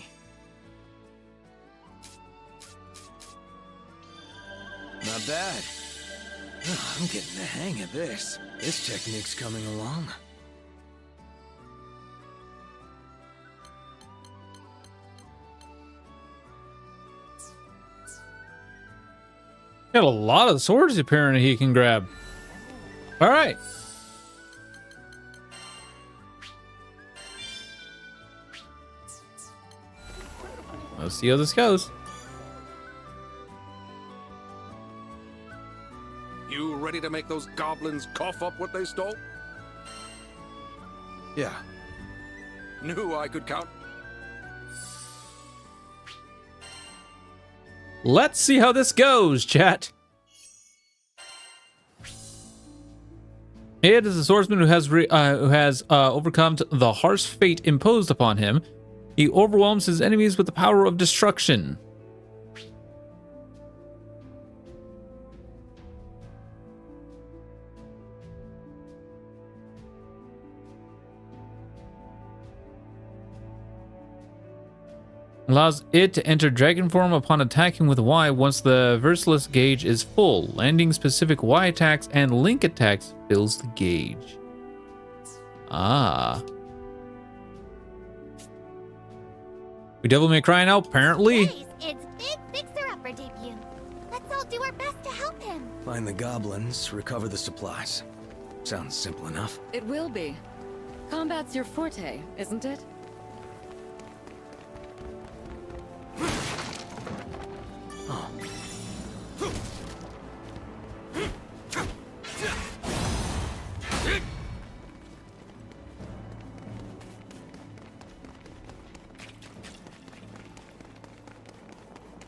Not bad. Oh, I'm getting the hang of this. This technique's coming along. Got a lot of swords apparently he can grab. All right. Let's see how this goes. You ready to make those goblins cough up what they stole? Yeah. Knew I could count. Let's see how this goes, chat. It is a swordsman who has overcome the harsh fate imposed upon him. He overwhelms his enemies with the power of destruction. Allows it to enter dragon form upon attacking with Y once the Versalis gauge is full. Landing specific Y attacks and Link attacks fills the gauge. Ah. We Devil May Cry now, apparently. Guys, it's Big Fixer-Upper debut. Let's all do our best to help him. Find the goblins, recover the supplies. Sounds simple enough. It will be. Combat's your forte, isn't it?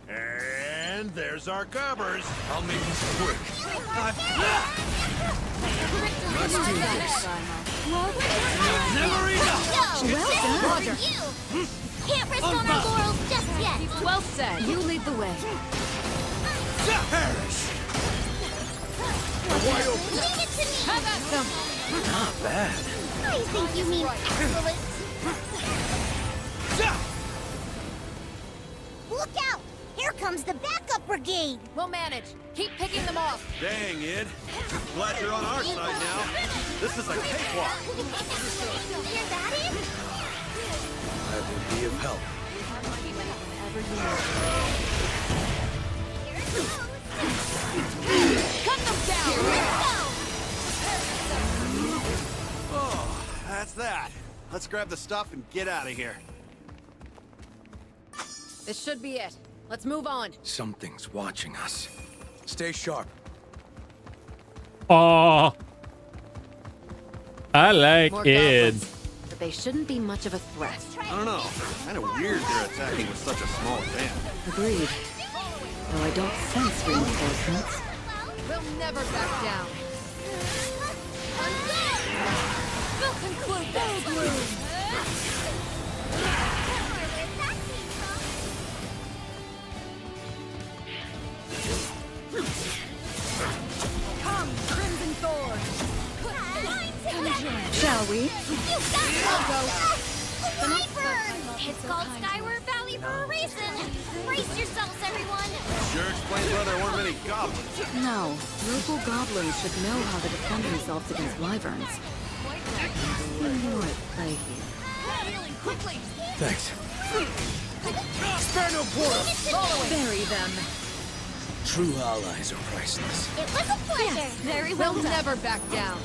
And And there's our covers. I'll make this quick. Let's do this. Never enough! Well done. Roger. You can't rest on our laurels just yet. Well said. You lead the way. Perish! Wide open. Leave it to me. How about some? Not bad. I think you mean excellent. Look out! Here comes the backup brigade. We'll manage. Keep picking them off. Dang, Id. Glad you're on our side now. This is a cakewalk. Hear that, Ed? I will be of help. Cut them down. Oh, that's that. Let's grab the stuff and get out of here. This should be it. Let's move on. Something's watching us. Stay sharp. Oh, I like More it. goblins, but they shouldn't be much of a threat. I don't know. Kind of weird they're attacking with such a small band. Agreed. Though I don't sense reinforcements. We'll never back down. We'll conclude this. Come, Crimson Thorn. Shall we? I'll go. It's called Skyward Valley for a reason. Brace yourselves, everyone. Sure explains why there weren't many goblins. No. Local goblins should know how to defend themselves against wyverns. You know it, Plaguey. Quickly. Thanks. Spare no quarter. Bury them. True allies are priceless. It was a pleasure. Very well done. We'll never back down.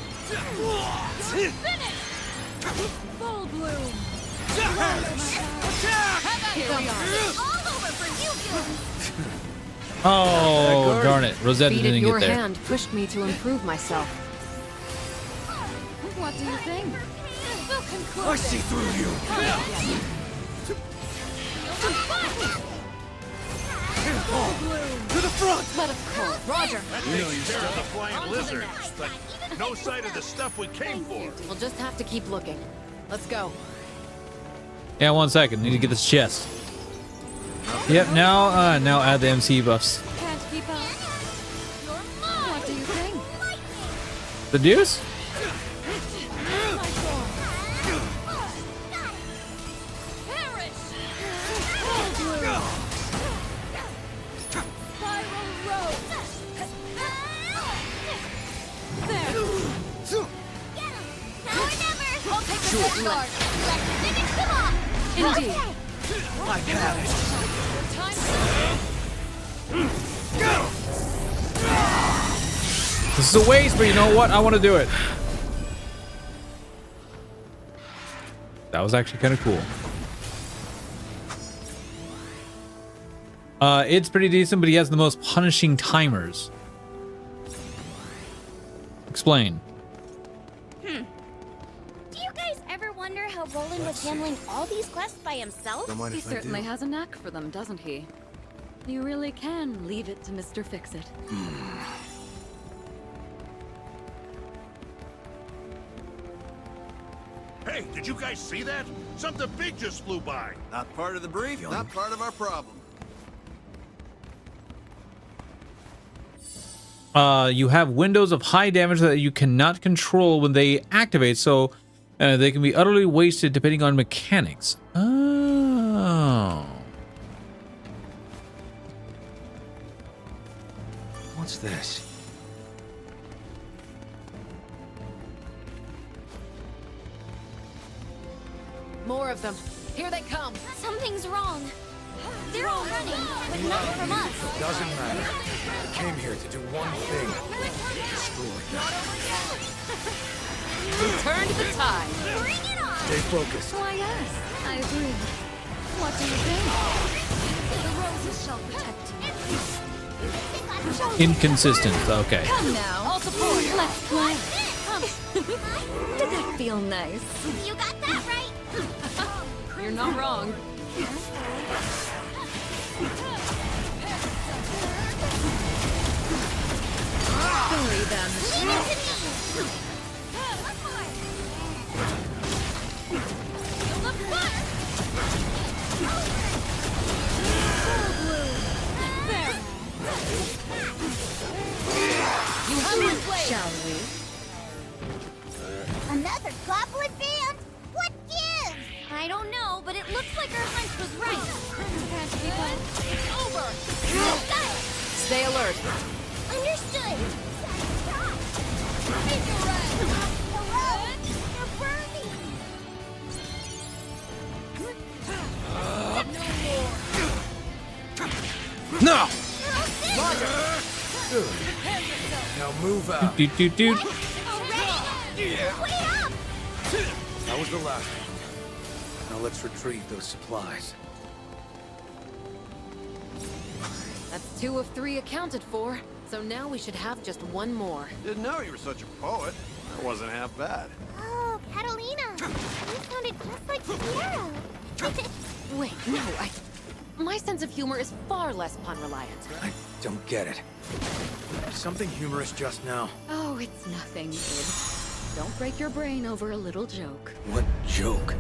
Full bloom. Here we are. All over for you goons. Oh, darn it. Rosetta Feet didn't in get your there. hand pushed me to improve myself. What do you think? We'll conclude I see through you. To the front! Let us go. Roger. That takes care of the flying lizards, but no sight of the stuff we came for. We'll just have to keep looking. Let's go. Yeah, 1 second. Need to get this chest. Yep, now add the MC buffs. Can't keep up. What do you think? The deuce? Indeed. I've had it. This is a waste, but you know what? I want to do it. That was actually kind of cool. It's pretty decent, but he has the most punishing timers. Explain. Do you guys ever wonder how Roland was handling all these quests by himself? He certainly has a knack for them, doesn't he? You really can leave it to Mr. Fix-It. Hey, did you guys see that? Something big just flew by. Not part of the brief, not part of our problem. You have windows of high damage that you cannot control when they activate, so they can be utterly wasted depending on mechanics. Oh. What's this? More of them. Here they come. Something's wrong. They're all running, but not from us. Doesn't matter. I came here to do one thing. Destroy them. Return to the tide. Bring it on! Stay focused. Why, yes, I agree. What do you think? The roses shall protect you. Inconsistent. Okay. Come now. I'll support. Let's play. Did that feel nice? You got that right. You're not wrong. No! Good. Now move out. Dude. That was the last one. Now let's retrieve those supplies. That's 2 of 3 accounted for. So now we should have just 1 more. Didn't know you were such a poet. That wasn't half bad. Oh, Catalina. You sounded just like Piero. Wait, no, my sense of humor is far less pun-reliant. I don't get it. Something humorous just now. Oh, it's nothing, kid. Don't break your brain over a little joke. What joke?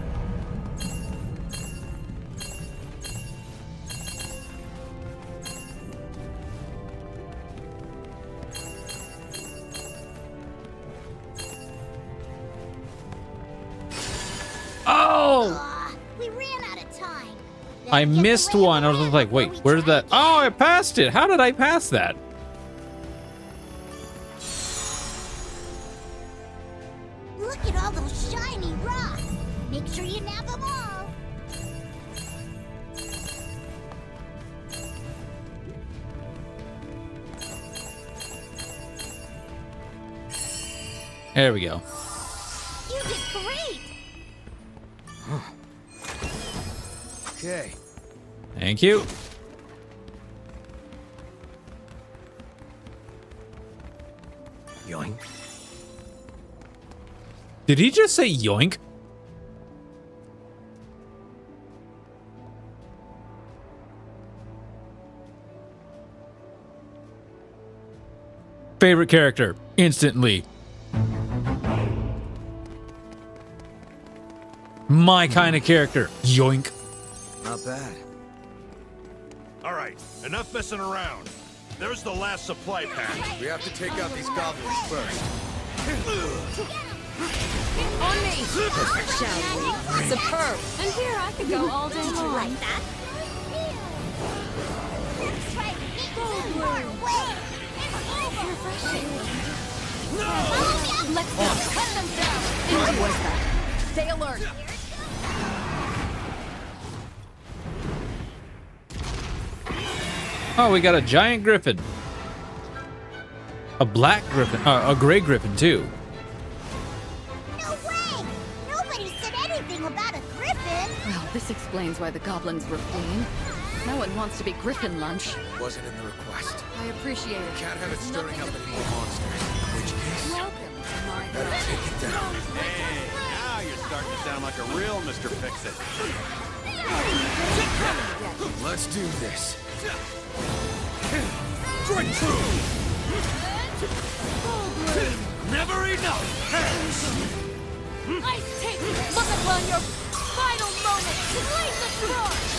Oh! We ran out of time. I missed one. I was just like, wait, where's that? Oh, I passed it. How did I pass that? Look at all those shiny rocks. Make sure you nab them all. There we go. You did great. Okay. Thank you. Yoink. Did he just say yoink? Favorite character, instantly. My kind of character, yoink. Not bad. All right, enough messing around. There's the last supply pack. We have to take out these goblins first. On me! Shall we? Superb! And here I could go all day Did you long. like that? Let's try to beat them more away. It's refreshing. Let's go! Cut them down! Enjoy that. Stay alert! Oh, we got a giant griffin. A black griffin, a gray griffin too. No way! Nobody said anything about a griffin. Well, this explains why the goblins were fleeing. No one wants to be griffin lunch. Wasn't in the request. I appreciate it. Can't have it stirring up any more monsters. In which case, Welcome to my better take it down. Hey, now you're starting to sound like a real Mr. Fix-It. Let's do this. Strike true! Never enough! Ice take! Look upon your final moment! Lead the charge!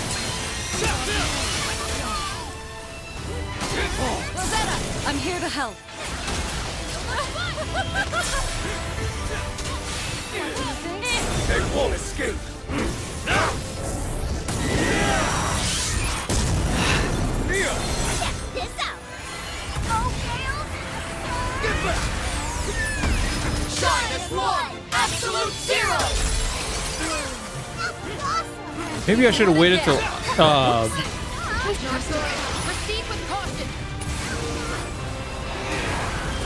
Rosetta, I'm here to help. They won't escape. Check this out. Oh, Gale. Get back! Shine as one! Absolute zero! Maybe I should have waited till. Proceed with caution!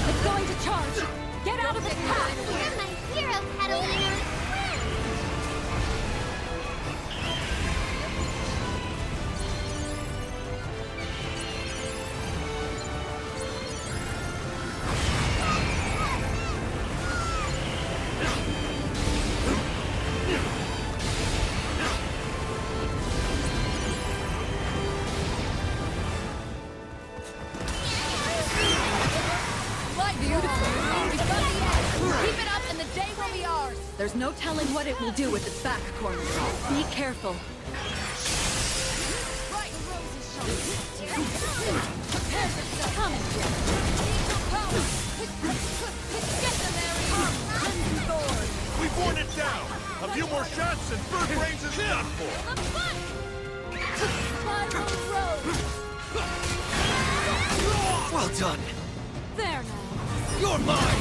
It's going to charge! Get out of the path! You're my hero, Catalina. There's no telling what it will do with its back corner. Be careful. We've worn it down. A few more shots and Bird Brains is done for. Well done. There now. You're mine.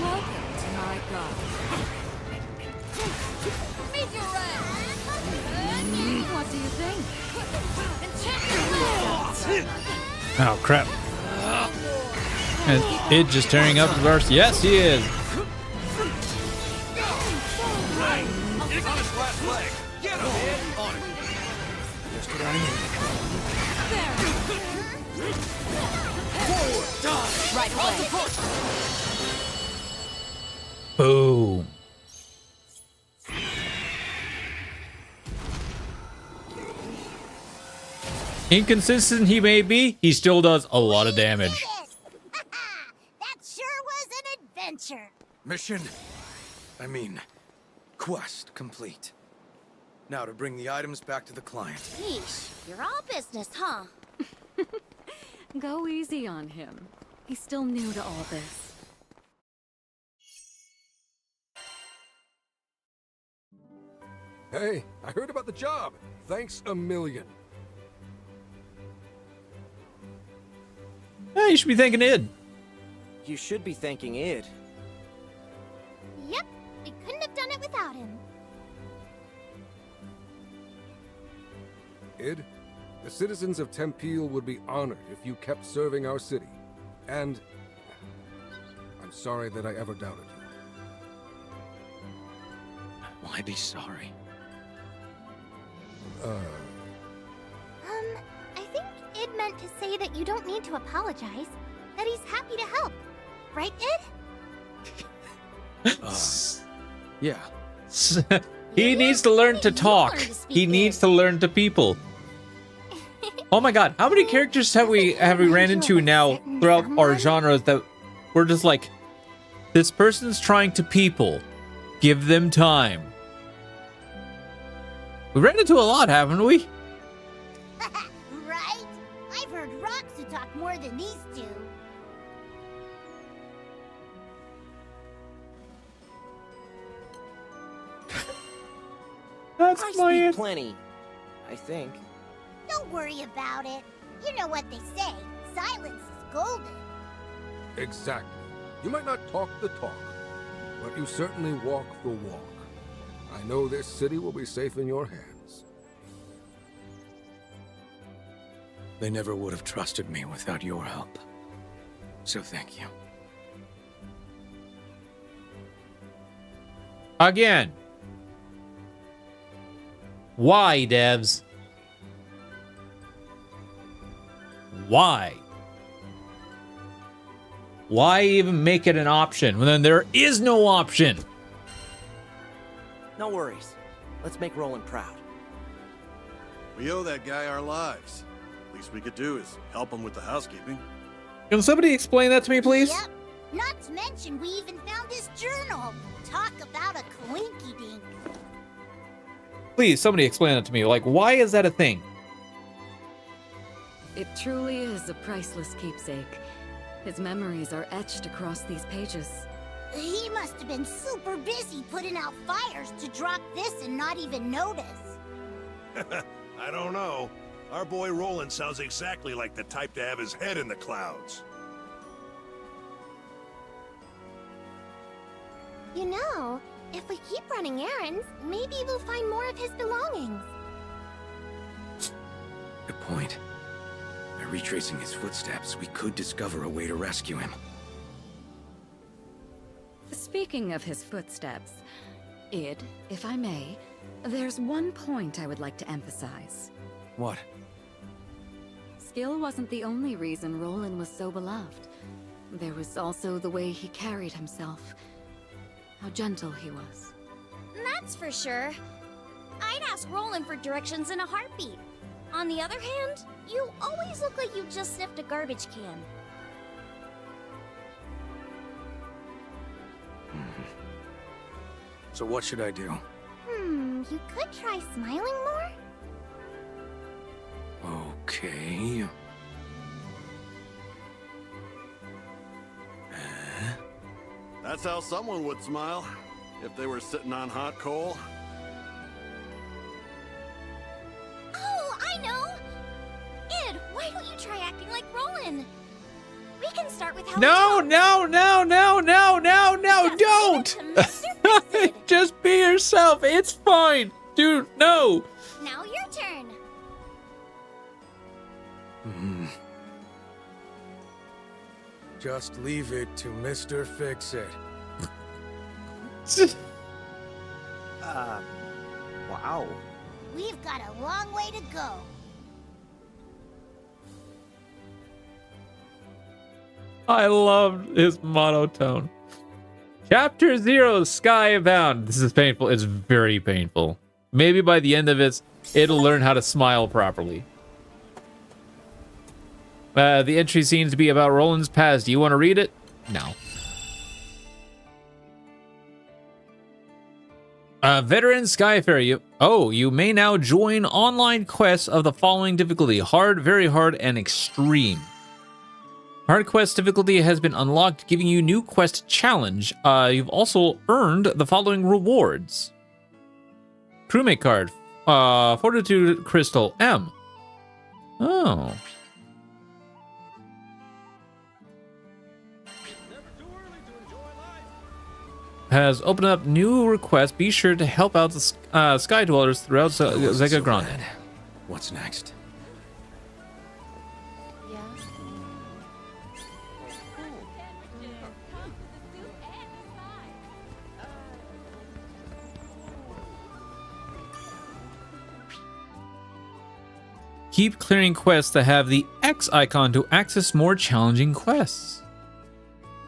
Welcome to my god. Meet your end. Want to Oh, crap. And it just tearing up the verse. Yes, he is. Right. It's on his last leg. Get him, Ed. On it. Just what I need. Forward. Die. Right away. Boom. Inconsistent he may be, he still does a lot of damage. That sure was an adventure. Mission, quest complete. Now to bring the items back to the client. Yeesh, you're all business, huh? Go easy on him. He's still new to all this. Hey, I heard about the job. Thanks a million. Yeah, you should be thanking Id. You should be thanking Id. Yep, we couldn't have done it without him. Id, the citizens of Tempeel would be honored if you kept serving our city. And I'm sorry that I ever doubted you. Why be sorry? I think Id meant to say that you don't need to apologize. That he's happy to help. Right, Id? Yeah. He needs to learn to talk. He needs to learn to people. Oh my god, how many characters have we ran into now throughout our genres that we're just like, this person's trying to people. Give them time. We ran into a lot, haven't we? Right? I've heard rocks who talk more than these two. I speak plenty, I think. Don't worry about it. You know what they say. Silence is golden. Exactly. You might not talk the talk, but you certainly walk the walk. I know this city will be safe in your hands. They never would have trusted me without your help. So thank you. Again. Why, devs? Why? Why even make it an option when there is no option? No worries. Let's make Roland proud. We owe that guy our lives. Least we could do is help him with the housekeeping. Can somebody explain that to me, please? Yep. Not to mention, we even found his journal. Talk about a coinky-dink. Please, somebody explain that to me. Like, why is that a thing? It truly is a priceless keepsake. His memories are etched across these pages. He must have been super busy putting out fires to drop this and not even notice. I don't know. Our boy Roland sounds exactly like the type to have his head in the clouds. You know, if we keep running errands, maybe we'll find more of his belongings. Good point. By retracing his footsteps, we could discover a way to rescue him. Speaking of his footsteps, Id, if I may, there's one point I would like to emphasize. What? Skill wasn't the only reason Roland was so beloved. There was also the way he carried himself. How gentle he was. That's for sure. I'd ask Roland for directions in a heartbeat. On the other hand, you always look like you just sniffed a garbage can. So what should I do? You could try smiling more? Okay. That's how someone would smile if they were sitting on hot coal. Oh, I know! Id, why don't you try acting like Roland? We can start with how No, don't! Just be yourself. It's fine. Dude, no. Now your turn. Just leave it to Mr. Fix-It. Wow. We've got a long way to go. I love his monotone. Chapter 0, Skybound. This is painful. It's very painful. Maybe by the end of it, it'll learn how to smile properly. The entry seems to be about Roland's past. Do you want to read it? No. Veteran Skyfarer, you may now join online quests of the following difficulty: hard, very hard, and extreme. Hard quest difficulty has been unlocked, giving you new quest challenge. You've also earned the following rewards: crewmate card, fortitude crystal M. Oh. Has opened up new requests. Be sure to help out the Sky Dwellers throughout Zega Grande. What's next? Keep clearing quests that have the X icon to access more challenging quests.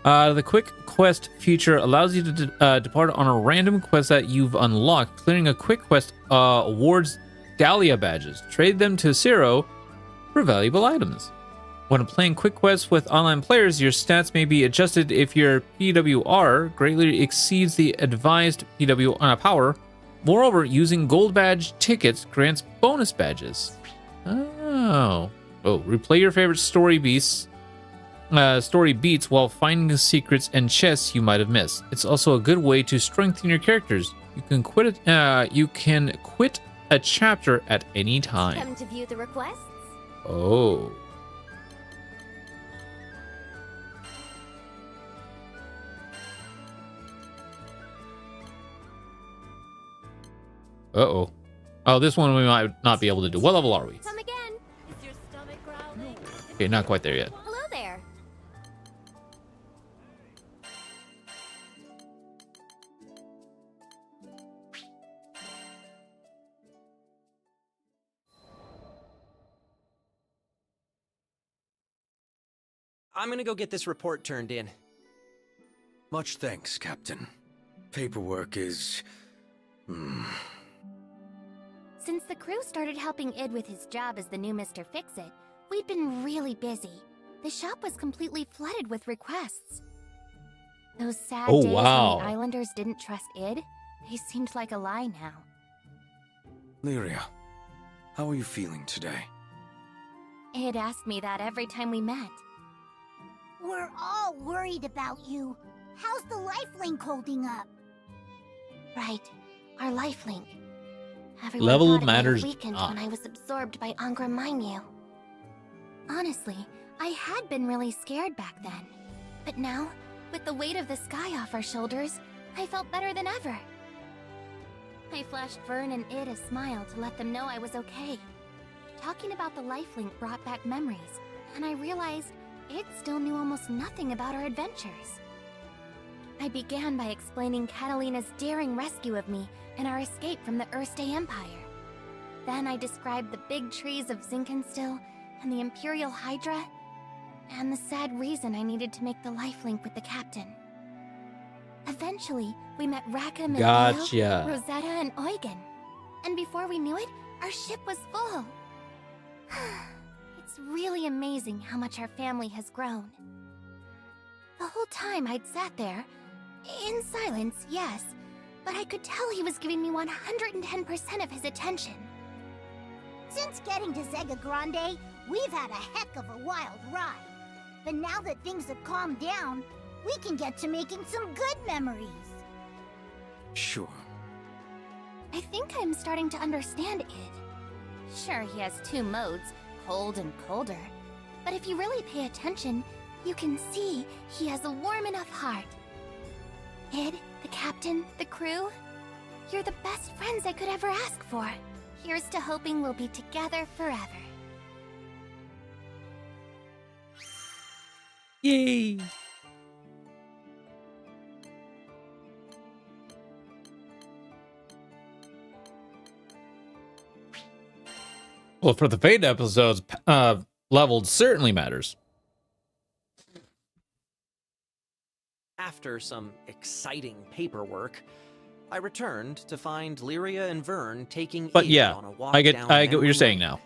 The quick quest feature allows you to depart on a random quest that you've unlocked. Clearing a quick quest awards Dahlia badges. Trade them to Zero for valuable items. When playing quick quests with online players, your stats may be adjusted if your PWR greatly exceeds the advised PW power. Moreover, using gold badge tickets grants bonus badges. Oh, replay your favorite story beats while finding the secrets and chests you might have missed. It's also a good way to strengthen your characters. You can quit a chapter at any time. Come to view the requests? Oh. Uh-oh. Oh, this one we might not be able to do. What level are we? Come again. Is your stomach growling? Okay, not quite there yet. Hello there. I'm gonna go get this report turned in. Much thanks, Captain. Paperwork is... Since the crew started helping Id with his job as the new Mr. Fix-It, we'd been really busy. The shop was completely flooded with requests. Those sad days when the Islanders didn't trust Id, they seemed like a lie now. Lyria, how are you feeling today? Id asked me that every time we met. We're all worried about you. How's the lifelink holding up? Right, our lifelink. Everyone Level thought matters it weakened not. when I was absorbed by Angra Mainyu. Honestly, I had been really scared back then. But now, with the weight of the sky off our shoulders, I felt better than ever. I flashed Vern and Id a smile to let them know I was okay. Talking about the lifelink brought back memories, and I realized Id still knew almost nothing about our adventures. I began by explaining Catalina's daring rescue of me and our escape from the Erste Empire. Then I described the big trees of Zinkenstill and the Imperial Hydra, and the sad reason I needed to make the lifelink with the captain. Eventually, we met Raka, Gotcha. Rosetta, and Eugen. And before we knew it, our ship was full. It's really amazing how much our family has grown. The whole time I'd sat there, in silence, yes, but I could tell he was giving me 110% of his attention. Since getting to Zega Grande, we've had a heck of a wild ride. But now that things have calmed down, we can get to making some good memories. Sure. I think I'm starting to understand Id. Sure, he has two modes, cold and colder. But if you really pay attention, you can see he has a warm enough heart. Id, the captain, the crew, you're the best friends I could ever ask for. Here's to hoping we'll be together forever. Yay! Well, for the Fate episodes, leveled certainly matters. After some exciting paperwork, I returned to find Lyria and Vern taking But Id yeah, on a walk I get down what you're memory saying lane. now.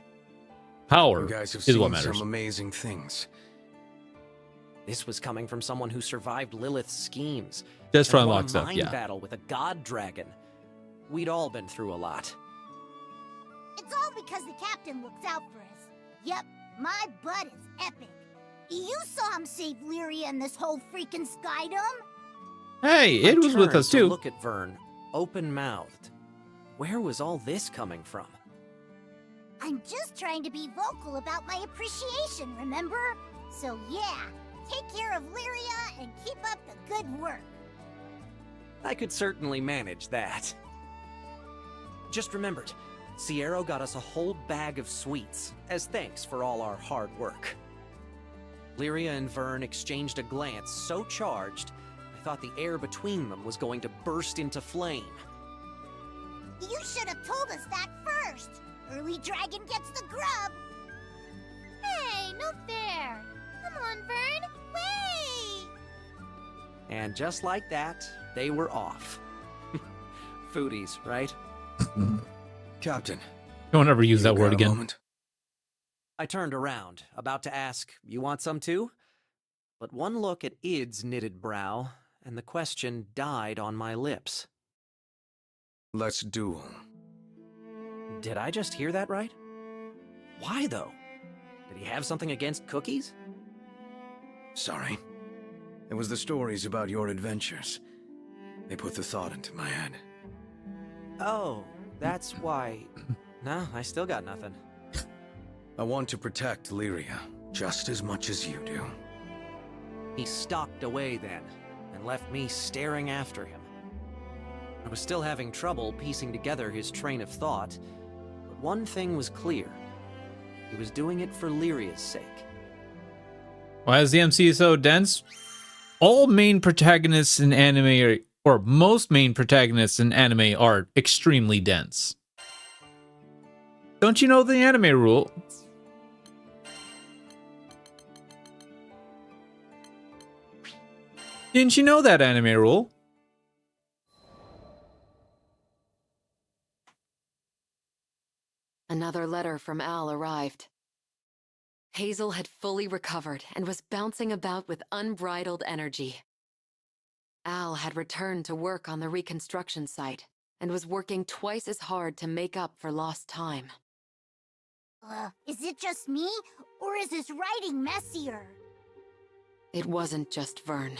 Power You guys have is seen what matters. some amazing things. This was coming from someone who survived Lilith's schemes. Just and from won a unlock stuff, mind yeah. battle with a god dragon. We'd all been through a lot. It's all because the captain looks out for us. Yep, my butt is epic. You saw him save Lyria and this whole freaking skydome? Hey, it was with turned us to too. Look at Vern, open-mouthed. Where was all this coming from? I'm just trying to be vocal about my appreciation, remember? So yeah, take care of Lyria and keep up the good work. I could certainly manage that. Just remembered, Sierra got us a whole bag of sweets, as thanks for all our hard work. Lyria and Vern exchanged a glance so charged, I thought the air between them was going to burst into flame. You should have told us that first. Early dragon gets the grub. Hey, no fair. Come on, Vern. Wait! And just like that, they were off. Foodies, right? Captain. Don't ever use that word got a again. moment? I turned around, about to ask, "You want some too?" But one look at Id's knitted brow, and the question died on my lips. Let's duel. Did I just hear that right? Why, though? Did he have something against cookies? Sorry. It was the stories about your adventures. They put the thought into my head. Oh, that's why... No, I still got nothing. I want to protect Lyria just as much as you do. He stalked away then, and left me staring after him. I was still having trouble piecing together his train of thought, but one thing was clear. He was doing it for Lyria's sake. Why is the MC so dense? All main protagonists in anime or most main protagonists in anime are extremely dense. Don't you know the anime rule? Didn't you know that anime rule? Another letter from Al arrived. Hazel had fully recovered and was bouncing about with unbridled energy. Al had returned to work on the reconstruction site and was working twice as hard to make up for lost time. Is it just me, or is his writing messier? It wasn't just Vern.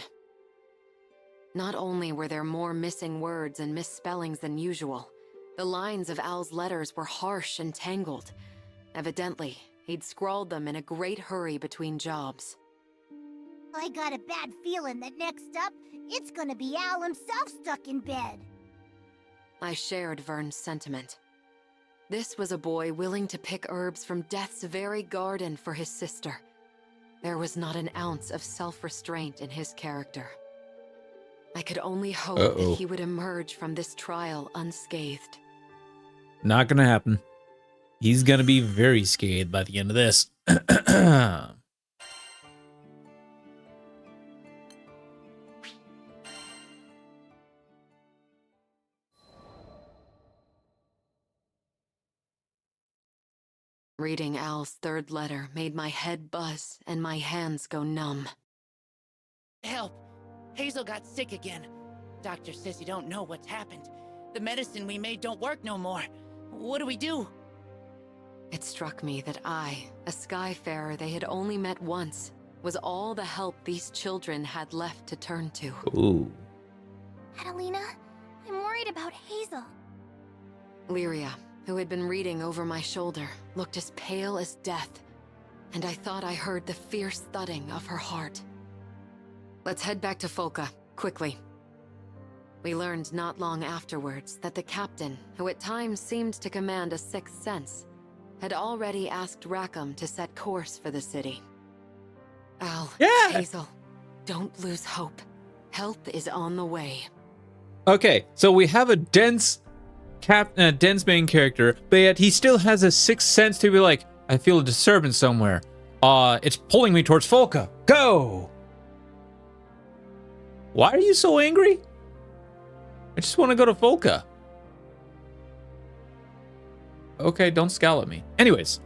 Not only were there more missing words and misspellings than usual, the lines of Al's letters were harsh and tangled. Evidently, he'd scrawled them in a great hurry between jobs. I got a bad feeling that next up, it's gonna be Al himself stuck in bed. I shared Vern's sentiment. This was a boy willing to pick herbs from death's very garden for his sister. There was not an ounce of self-restraint in his character. I could only hope that he would emerge from this trial unscathed. Not gonna happen. He's gonna be very scathed by the end of this. Reading Al's third letter made my head buzz and my hands go numb. Help! Hazel got sick again. Doctor says you don't know what's happened. The medicine we made don't work no more. What do we do? It struck me that I, a Skyfarer they had only met once, was all the help these children had left to turn to. Ooh. Catalina, I'm worried about Hazel. Lyria, who had been reading over my shoulder, looked as pale as death, and I thought I heard the fierce thudding of her heart. Let's head back to Folka, quickly. We learned not long afterwards that the captain, who at times seemed to command a sixth sense, had already asked Rackham to set course for the city. Al, Yeah. Hazel, don't lose hope. Help is on the way. Okay, so we have a dense main character, but yet he still has a sixth sense to be like, I feel a disturbance somewhere. It's pulling me towards Folka. Go! Why are you so angry? I just want to go to Folka. Okay, don't scowl at me. Anyways,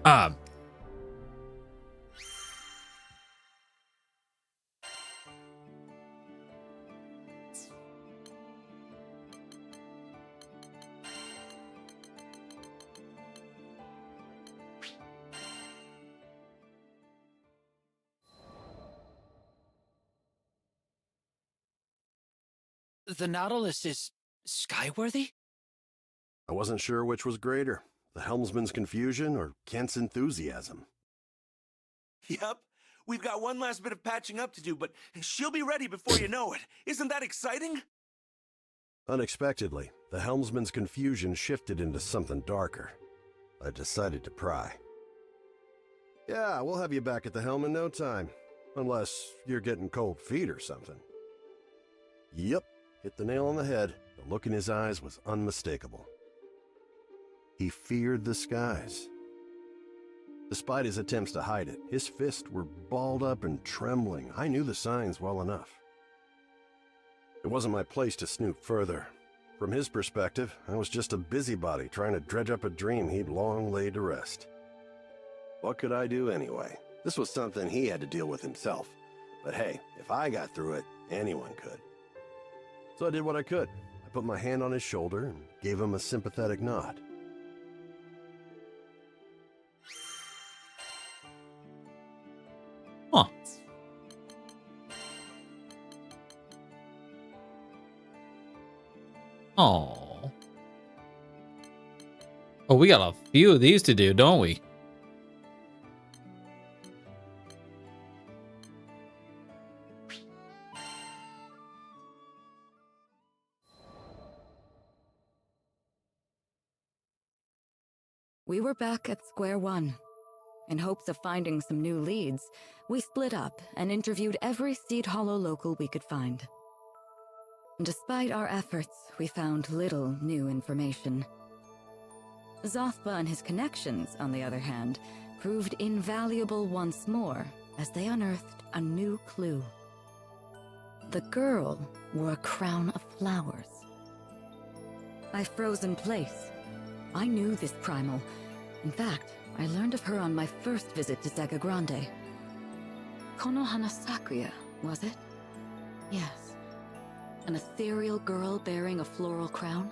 The Nautilus is skyworthy? I wasn't sure which was greater, the helmsman's confusion or Kent's enthusiasm. Yep. We've got one last bit of patching up to do, but she'll be ready before you know it. Isn't that exciting? Unexpectedly, the helmsman's confusion shifted into something darker. I decided to pry. Yeah, we'll have you back at the helm in no time. Unless you're getting cold feet or something. Yep, hit the nail on the head. The look in his eyes was unmistakable. He feared the skies. Despite his attempts to hide it, his fists were balled up and trembling. I knew the signs well enough. It wasn't my place to snoop further. From his perspective, I was just a busybody trying to dredge up a dream he'd long laid to rest. What could I do anyway? This was something he had to deal with himself. But hey, if I got through it, anyone could. So I did what I could. I put my hand on his shoulder and gave him a sympathetic nod. Huh. Oh. Oh, we got a few of these to do, don't we? We were back at square one. In hopes of finding some new leads, we split up and interviewed every Seed Hollow local we could find. Despite our efforts, we found little new information. Zothba and his connections, on the other hand, proved invaluable once more as they unearthed a new clue. The girl wore a crown of flowers. I froze in place. I knew this primal. In fact, I learned of her on my first visit to Zega Grande. Konohana Sakuya, was it? Yes. An ethereal girl bearing a floral crown?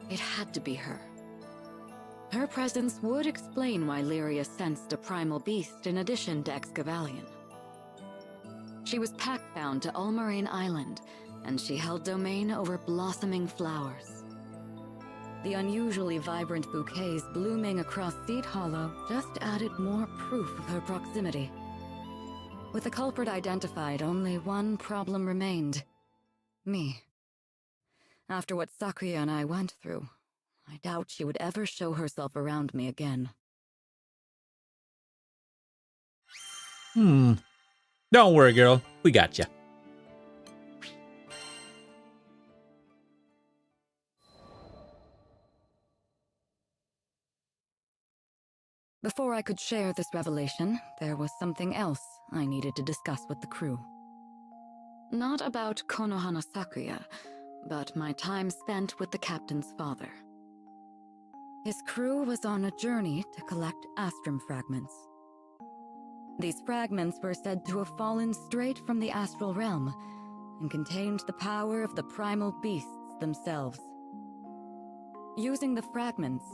It had to be her. Her presence would explain why Lyria sensed a primal beast in addition to Excavalion. She was pack-bound to Ulmarine Island, and she held domain over blossoming flowers. The unusually vibrant bouquets blooming across Seed Hollow just added more proof of her proximity. With the culprit identified, only one problem remained. Me. After what Sakuya and I went through, I doubt she would ever show herself around me again. Don't worry, girl. We got you. Before I could share this revelation, there was something else I needed to discuss with the crew. Not about Konohana Sakuya, but my time spent with the captain's father. His crew was on a journey to collect Astrum fragments. These fragments were said to have fallen straight from the astral realm and contained the power of the primal beasts themselves. Using the fragments,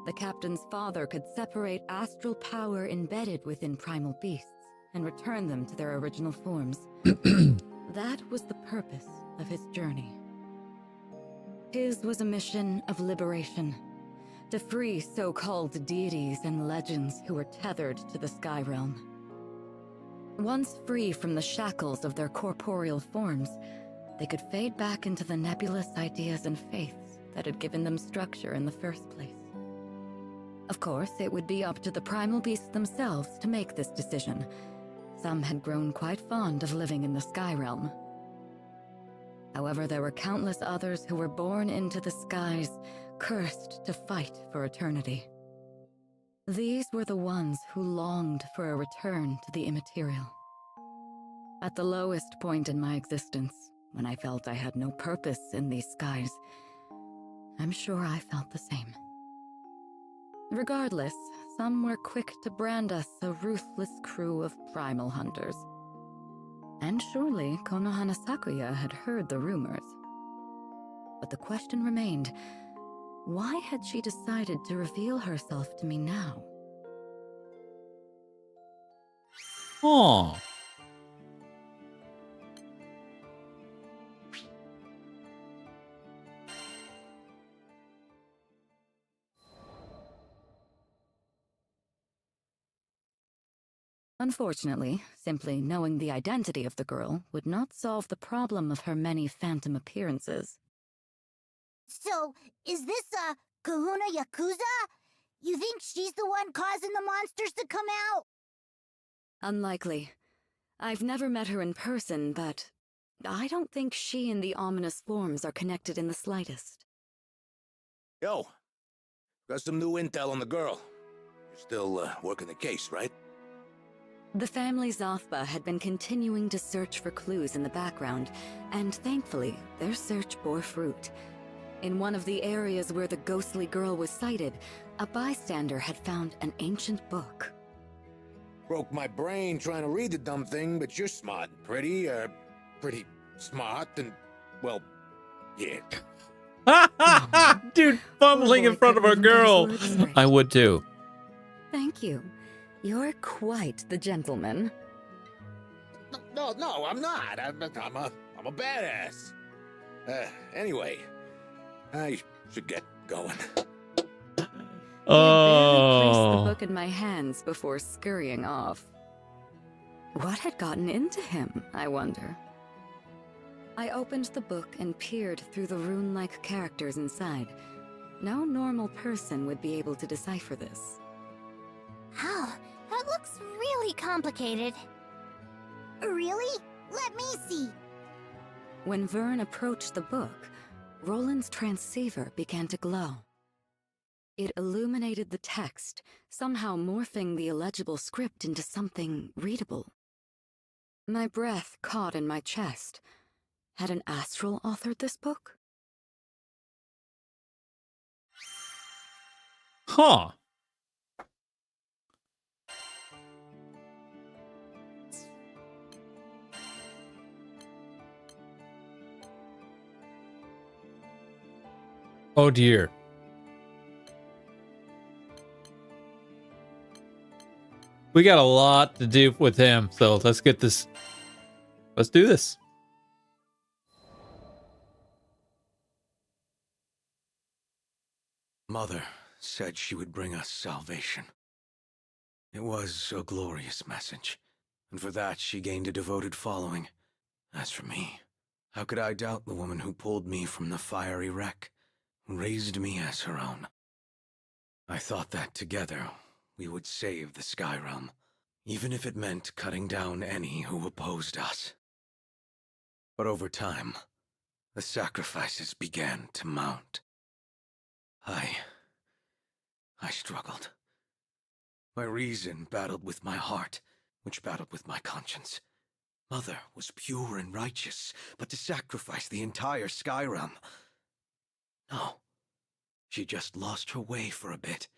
the captain's father could separate astral power embedded within primal beasts and return them to their original forms. That was the purpose of his journey. His was a mission of liberation, to free so-called deities and legends who were tethered to the Sky Realm. Once free from the shackles of their corporeal forms, they could fade back into the nebulous ideas and faiths that had given them structure in the first place. Of course, it would be up to the primal beasts themselves to make this decision, Some had grown quite fond of living in the Sky Realm. However, there were countless others who were born into the skies, cursed to fight for eternity. These were the ones who longed for a return to the immaterial. At the lowest point in my existence, when I felt I had no purpose in these skies, I'm sure I felt the same. Regardless, some were quick to brand us a ruthless crew of primal hunters. And surely Konohana Sakuya had heard the rumors. But the question remained, why had she decided to reveal herself to me now? Oh. Unfortunately, simply knowing the identity of the girl would not solve the problem of her many phantom appearances. So, is this, Kahuna Yakuza? You think she's the one causing the monsters to come out? Unlikely. I've never met her in person, but I don't think she and the ominous forms are connected in the slightest. Yo, got some new intel on the girl. You're still, working the case, right? The family Zothba had been continuing to search for clues in the background, and thankfully, their search bore fruit. In one of the areas where the ghostly girl was sighted, a bystander had found an ancient book. Broke my brain trying to read the dumb thing, but you're smart and pretty smart and, well, yeah. Dude, fumbling in front of a girl. I would too. Thank you. You're quite the gentleman. No, I'm not. I'm a badass. Anyway, I should get going. He had barely placed the book in my hands before scurrying off. What had gotten into him, I wonder? I opened the book and peered through the rune-like characters inside. No normal person would be able to decipher this. Oh, that looks really complicated. Really? Let me see. When Vern approached the book, Roland's transceiver began to glow. It illuminated the text, somehow morphing the illegible script into something readable. My breath caught in my chest. Had an astral authored this book? Huh. Oh dear. We got a lot to do with him, so let's get this. Let's do this. Mother said she would bring us salvation. It was a glorious message, and for that she gained a devoted following. As for me, how could I doubt the woman who pulled me from the fiery wreck, who raised me as her own? I thought that together we would save the Sky Realm, even if it meant cutting down any who opposed us. But over time, the sacrifices began to mount. I struggled. My reason battled with my heart, which battled with my conscience. Mother was pure and righteous, but to sacrifice the entire Sky Realm... No. She just lost her way for a bit.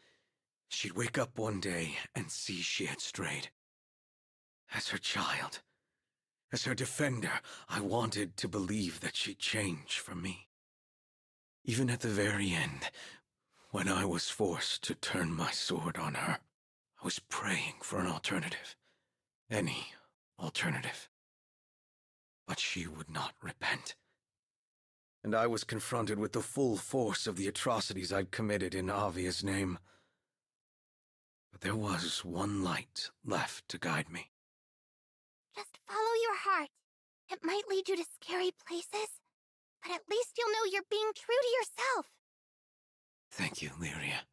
She'd wake up one day and see she had strayed. As her child, as her defender, I wanted to believe that she'd change for me. Even at the very end, when I was forced to turn my sword on her, I was praying for an alternative. Any alternative. But she would not repent. And I was confronted with the full force of the atrocities I'd committed in Avia's name. But there was one light left to guide me. Just follow your heart. It might lead you to scary places, but at least you'll know you're being true to yourself. Thank you, Lyria.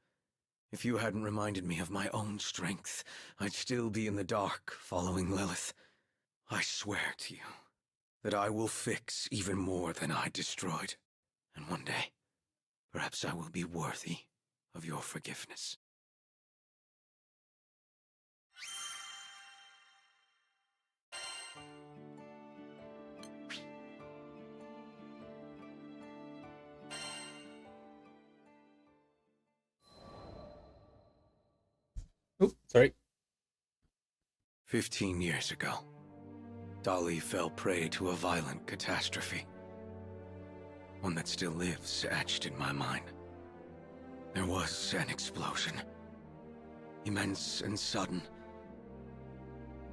If you hadn't reminded me of my own strength, I'd still be in the dark following Lilith. I swear to you that I will fix even more than I destroyed. And one day, perhaps I will be worthy of your forgiveness. Oh, sorry. 15 years ago, Dolly fell prey to a violent catastrophe. One that still lives etched in my mind. There was an explosion. Immense and sudden.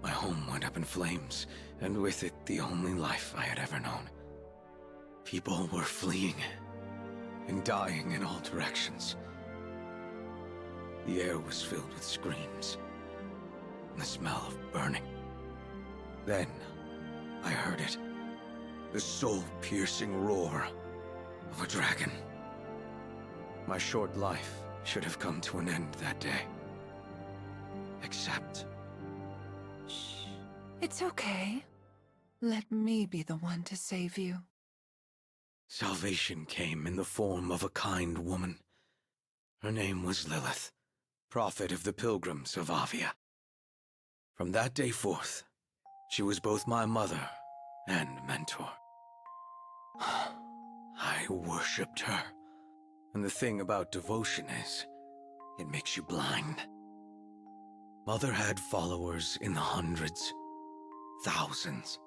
My home went up in flames, and with it the only life I had ever known. People were fleeing and dying in all directions. The air was filled with screams and the smell of burning. Then I heard it. The soul-piercing roar of a dragon. My short life should have come to an end that day. Except... Shh. It's okay. Let me be the one to save you. Salvation came in the form of a kind woman. Her name was Lilith, prophet of the pilgrims of Avia. From that day forth, she was both my mother and mentor. I worshipped her. And the thing about devotion is, it makes you blind. Mother had followers in the hundreds, thousands,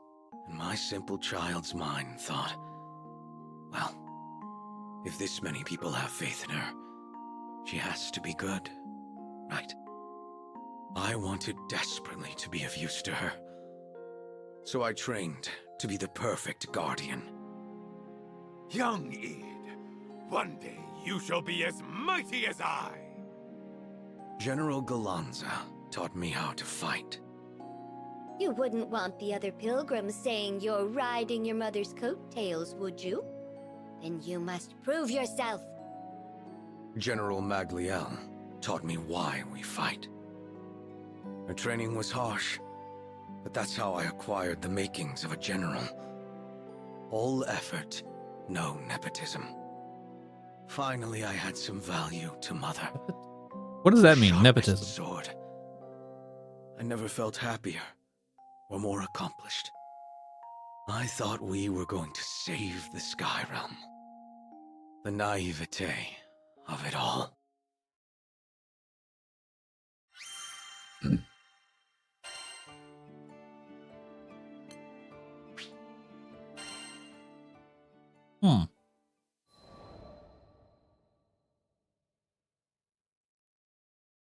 and my simple child's mind thought, well, if this many people have faith in her, she has to be good, right? I wanted desperately to be of use to her. So I trained to be the perfect guardian. Young Id, one day you shall be as mighty as I. General Galanza taught me how to fight. You wouldn't want the other pilgrims saying you're riding your mother's coattails, would you? Then you must prove yourself. General Magliel taught me why we fight. Her training was harsh, but that's how I acquired the makings of a general. All effort, no nepotism. Finally, I had some value to Mother. What does that mean, Sharpest nepotism? Sword. I never felt happier or more accomplished. I thought we were going to save the Sky Realm. The naivete of it all.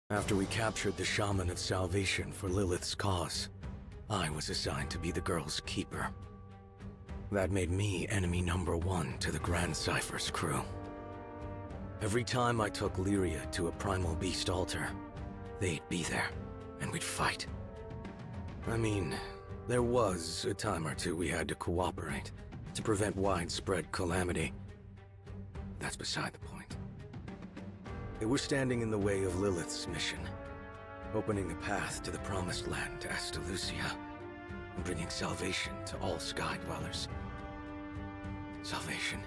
After we captured the Shaman of Salvation for Lilith's cause, I was assigned to be the girl's keeper. That made me enemy number one to the Grand Cypher's crew. Every time I took Lyria to a primal beast altar, they'd be there, and we'd fight. I mean, there was a time or two we had to cooperate to prevent widespread calamity. That's beside the point. They were standing in the way of Lilith's mission, opening a path to the Promised Land to Astalucia, and bringing salvation to all Sky Dwellers. Salvation.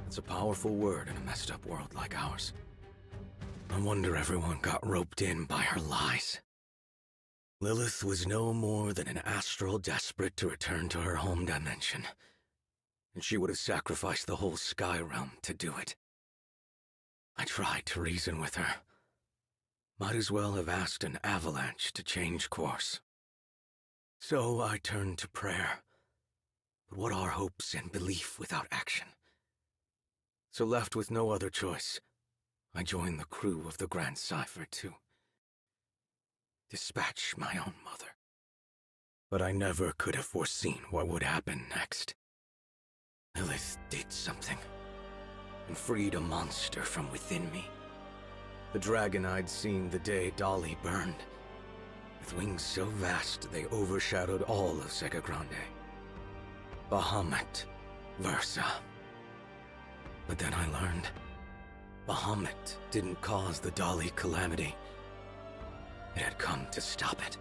It's a powerful word in a messed up world like ours. No wonder everyone got roped in by her lies. Lilith was no more than an astral desperate to return to her home dimension, and she would have sacrificed the whole Sky Realm to do it. I tried to reason with her. Might as well have asked an avalanche to change course. So I turned to prayer. But what are hopes and belief without action? So left with no other choice, I joined the crew of the Grand Cypher to dispatch my own mother. But I never could have foreseen what would happen next. Lilith did something, and freed a monster from within me. The dragon I'd seen the day Dolly burned, with wings so vast they overshadowed all of Sega Grande. Bahamut Versa. But then I learned Bahamut didn't cause the Dali calamity. It had come to stop it.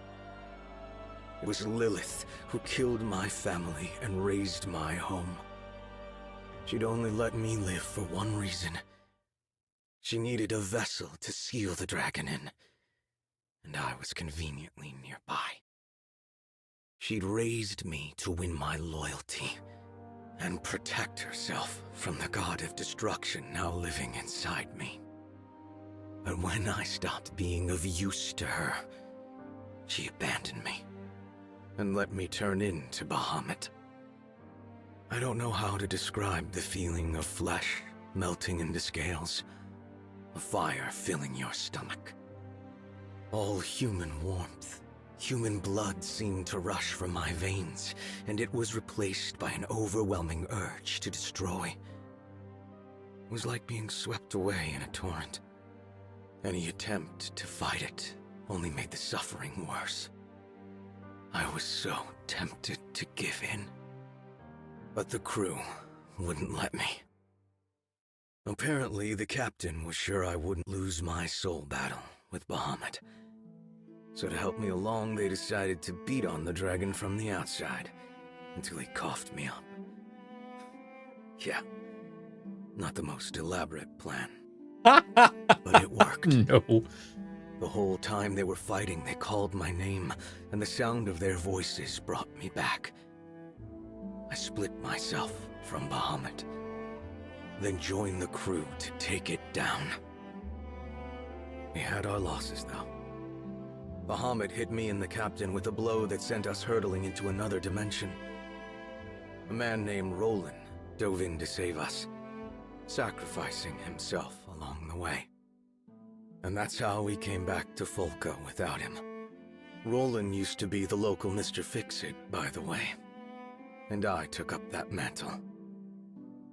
It was Lilith who killed my family and razed my home. She'd only let me live for one reason. She needed a vessel to seal the dragon in, and I was conveniently nearby. She'd raised me to win my loyalty and protect herself from the god of destruction now living inside me. But when I stopped being of use to her, she abandoned me and let me turn into Bahamut. I don't know how to describe the feeling of flesh melting into scales, a fire filling your stomach. All human warmth, human blood seemed to rush from my veins, and it was replaced by an overwhelming urge to destroy. It was like being swept away in a torrent. Any attempt to fight it only made the suffering worse. I was so tempted to give in. But the crew wouldn't let me. Apparently, the captain was sure I wouldn't lose my soul battle with Bahamut. So to help me along, they decided to beat on the dragon from the outside until he coughed me up. Yeah, not the most elaborate plan. But it worked. No. The whole time they were fighting, they called my name, and the sound of their voices brought me back. I split myself from Bahamut, then joined the crew to take it down. We had our losses, though. Bahamut hit me and the captain with a blow that sent us hurtling into another dimension. A man named Roland dove in to save us, sacrificing himself along the way. And that's how we came back to Folka without him. Roland used to be the local Mr. Fix-It, by the way. And I took up that mantle.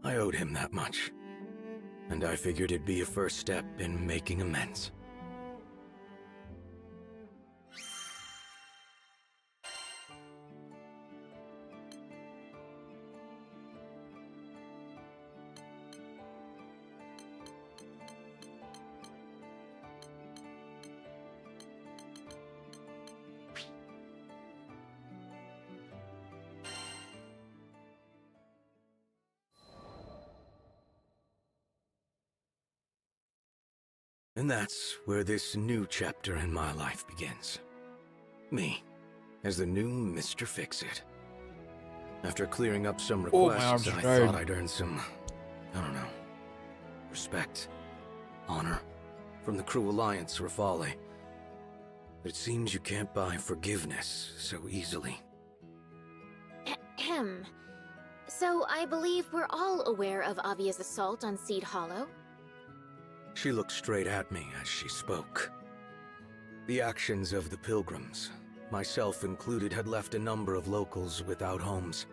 I owed him that much, and I figured it'd be a first step in making amends. And that's where this new chapter in my life begins. Me, as the new Mr. Fix-It. After clearing up some requests, I thought I'd earn some, I don't know, respect, honor, from the Crew Alliance Rafale. But it seems you can't buy forgiveness so easily. Ahem. So I believe we're all aware of Avia's assault on Seed Hollow? She looked straight at me as she spoke. The actions of the pilgrims, myself included, had left a number of locals without homes.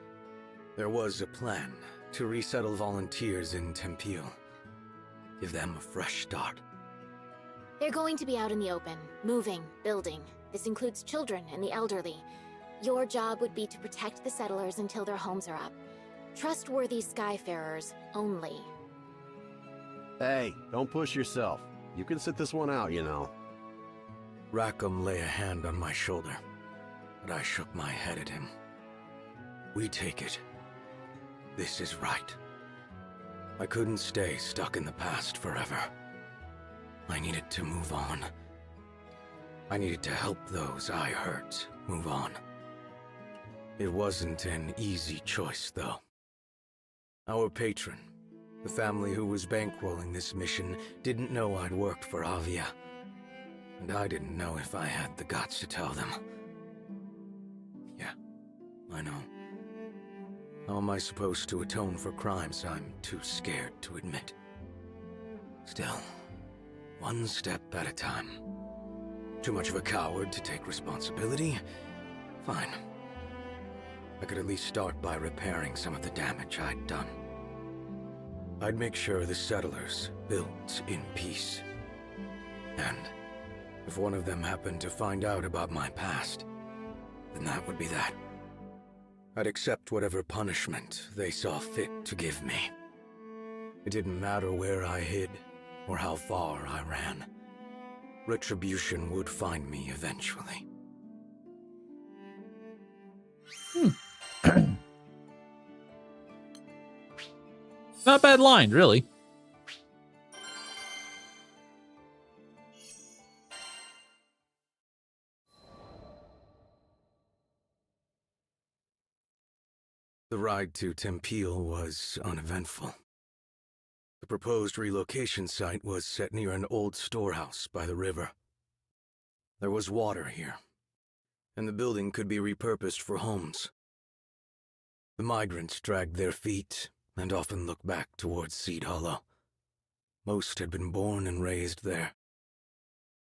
There was a plan to resettle volunteers in Tempil, give them a fresh start. They're going to be out in the open, moving, building. This includes children and the elderly. Your job would be to protect the settlers until their homes are up. Trustworthy Skyfarers only. Hey, don't push yourself. You can sit this one out, you know. Rackham lay a hand on my shoulder, but I shook my head at him. We take it. This is right. I couldn't stay stuck in the past forever. I needed to move on. I needed to help those I hurt move on. It wasn't an easy choice, though. Our patron, the family who was bankrolling this mission, didn't know I'd worked for Avia. And I didn't know if I had the guts to tell them. Yeah, I know. How am I supposed to atone for crimes I'm too scared to admit? Still, one step at a time. Too much of a coward to take responsibility? Fine. I could at least start by repairing some of the damage I'd done. I'd make sure the settlers built in peace. And if one of them happened to find out about my past, then that would be that. I'd accept whatever punishment they saw fit to give me. It didn't matter where I hid, or how far I ran. Retribution would find me eventually. Not a bad line, really. The ride to Tempeal was uneventful. The proposed relocation site was set near an old storehouse by the river. There was water here, and the building could be repurposed for homes. The migrants dragged their feet and often looked back towards Seed Hollow. Most had been born and raised there.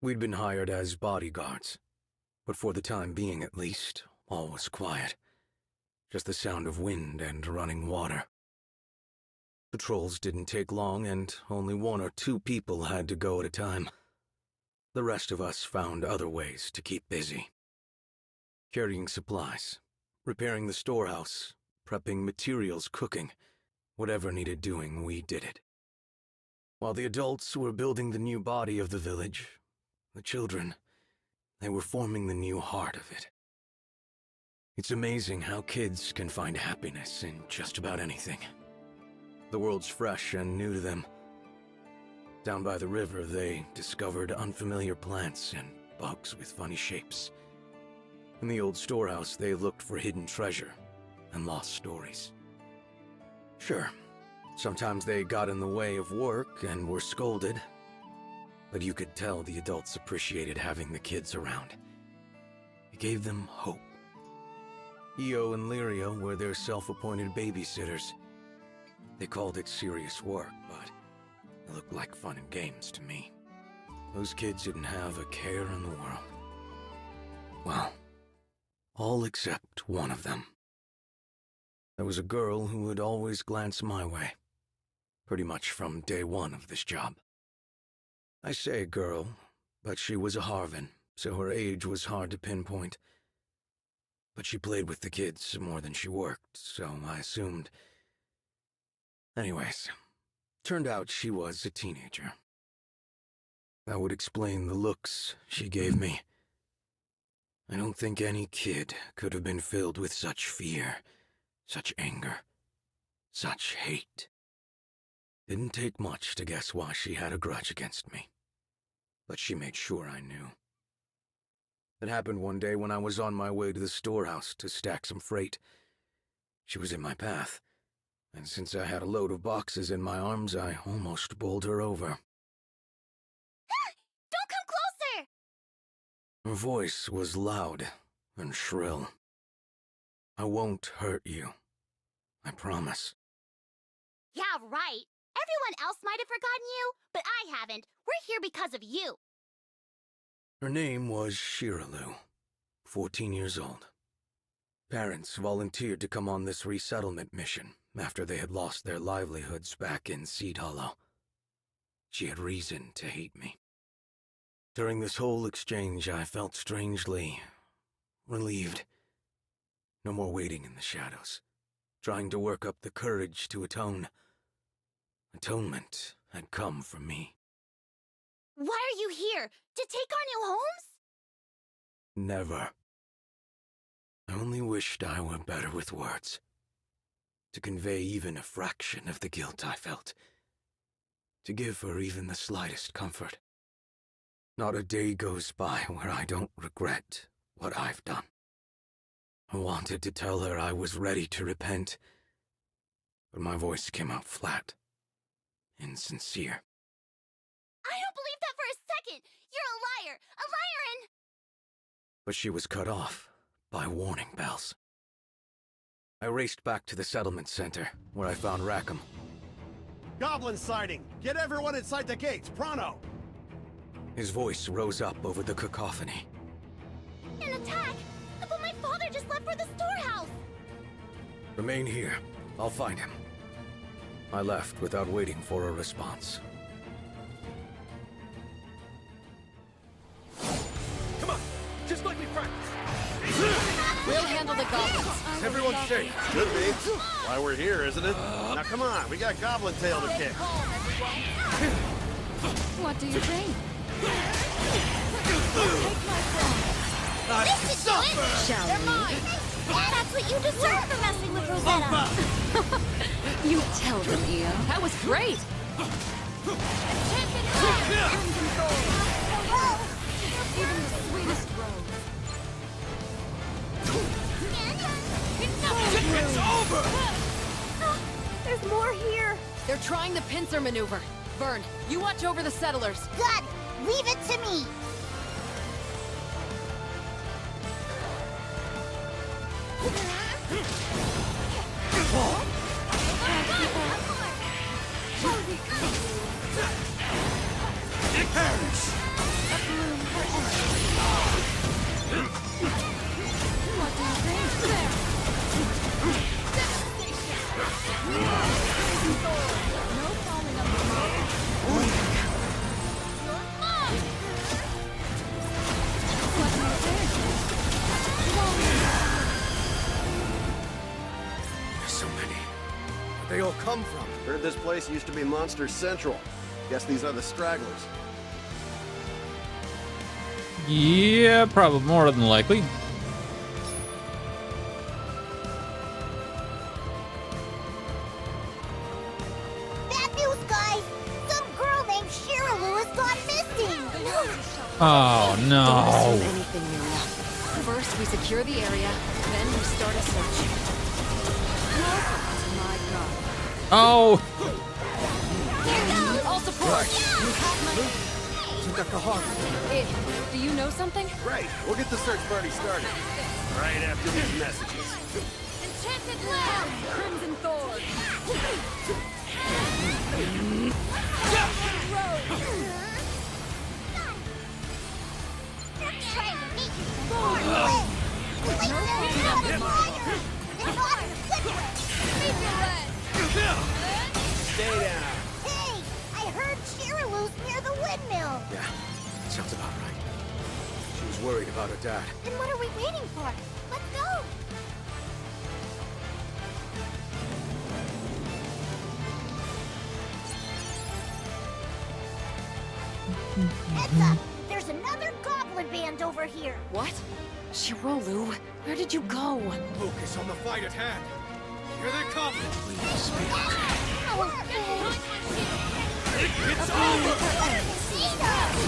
We'd been hired as bodyguards, but for the time being at least, all was quiet. Just the sound of wind and running water. Patrols didn't take long, and only 1 or 2 people had to go at a time. The rest of us found other ways to keep busy. Carrying supplies, repairing the storehouse, prepping materials, cooking. Whatever needed doing, we did it. While the adults were building the new body of the village, the children, they were forming the new heart of it. It's amazing how kids can find happiness in just about anything. The world's fresh and new to them. Down by the river, they discovered unfamiliar plants and bugs with funny shapes. In the old storehouse, they looked for hidden treasure and lost stories. Sure, sometimes they got in the way of work and were scolded, but you could tell the adults appreciated having the kids around. It gave them hope. Io and Lyria were their self-appointed babysitters. They called it serious work, but it looked like fun and games to me. Those kids didn't have a care in the world. Well, all except one of them. There was a girl who would always glance my way, pretty much from day one of this job. I say girl, but she was a Harvin, so her age was hard to pinpoint. But she played with the kids more than she worked, so I assumed. Anyways, turned out she was a teenager. That would explain the looks she gave me. I don't think any kid could have been filled with such fear, such anger, such hate. Didn't take much to guess why she had a grudge against me, but she made sure I knew. It happened one day when I was on my way to the storehouse to stack some freight. She was in my path, and since I had a load of boxes in my arms, I almost bowled her over. Don't come closer! Her voice was loud and shrill. I won't hurt you. I promise. Yeah, right. Everyone else might have forgotten you, but I haven't. We're here because of you. Her name was Shiralu, 14 years old. Parents volunteered to come on this resettlement mission after they had lost their livelihoods back in Seed Hollow. She had reason to hate me. During this whole exchange, I felt strangely relieved. No more waiting in the shadows, trying to work up the courage to atone. Atonement had come for me. Why are you here? To take our new homes? Never. I only wished I were better with words. To convey even a fraction of the guilt I felt. To give her even the slightest comfort. Not a day goes by where I don't regret what I've done. I wanted to tell her I was ready to repent, but my voice came out flat, insincere. I don't believe that for a second! You're a liar! A liar and... But she was cut off by warning bells. I raced back to the settlement center, where I found Rackham. Goblin sighting! Get everyone inside the gates, pronto! His voice rose up over the cacophony. An attack! But my father just left for the storehouse! Remain here. I'll find him. I left without waiting for a response. Come on! Just like we practiced! We'll handle the goblins. Everyone's safe. Should be. Why we're here, isn't it? Now come on, we got goblin tail to kick. What do you think? This should do it! Shall They're we? mine! That's what you deserve for messing with Rosetta! You tell them, Io. That was great! Even the sweetest rose. It's over! There's more here. They're trying the pincer maneuver. Vern, you watch over the settlers. Got it. Leave it to me. It hurts! What do you think? There. No falling up the mountain. What do you think? There's so many. Where'd they all come from? Heard this place used to be Monster Central. Guess these are the stragglers. Yeah, probably more than likely. Bad news, guys. Some girl named Shiraloo has gone missing. Oh Don't no. assume anything, Mira. First, we secure the area, then we start a search. My God. Oh. All support! Id, do you know something? Right, we'll get the search party started. Right after these messages. Enchanted lamb! Crimson thorn! They're trying to make you born. Wait, they're not a fire. It's not a good way. Stay down. Hey, I heard Shiraloo's near the windmill. Yeah, sounds about right. She was worried about her dad. Then what are we waiting for? Let's go. Heads up! There's another goblin band over here. What? Shirolu, where did you go? Focus on the fight at hand. Here they come! It's over!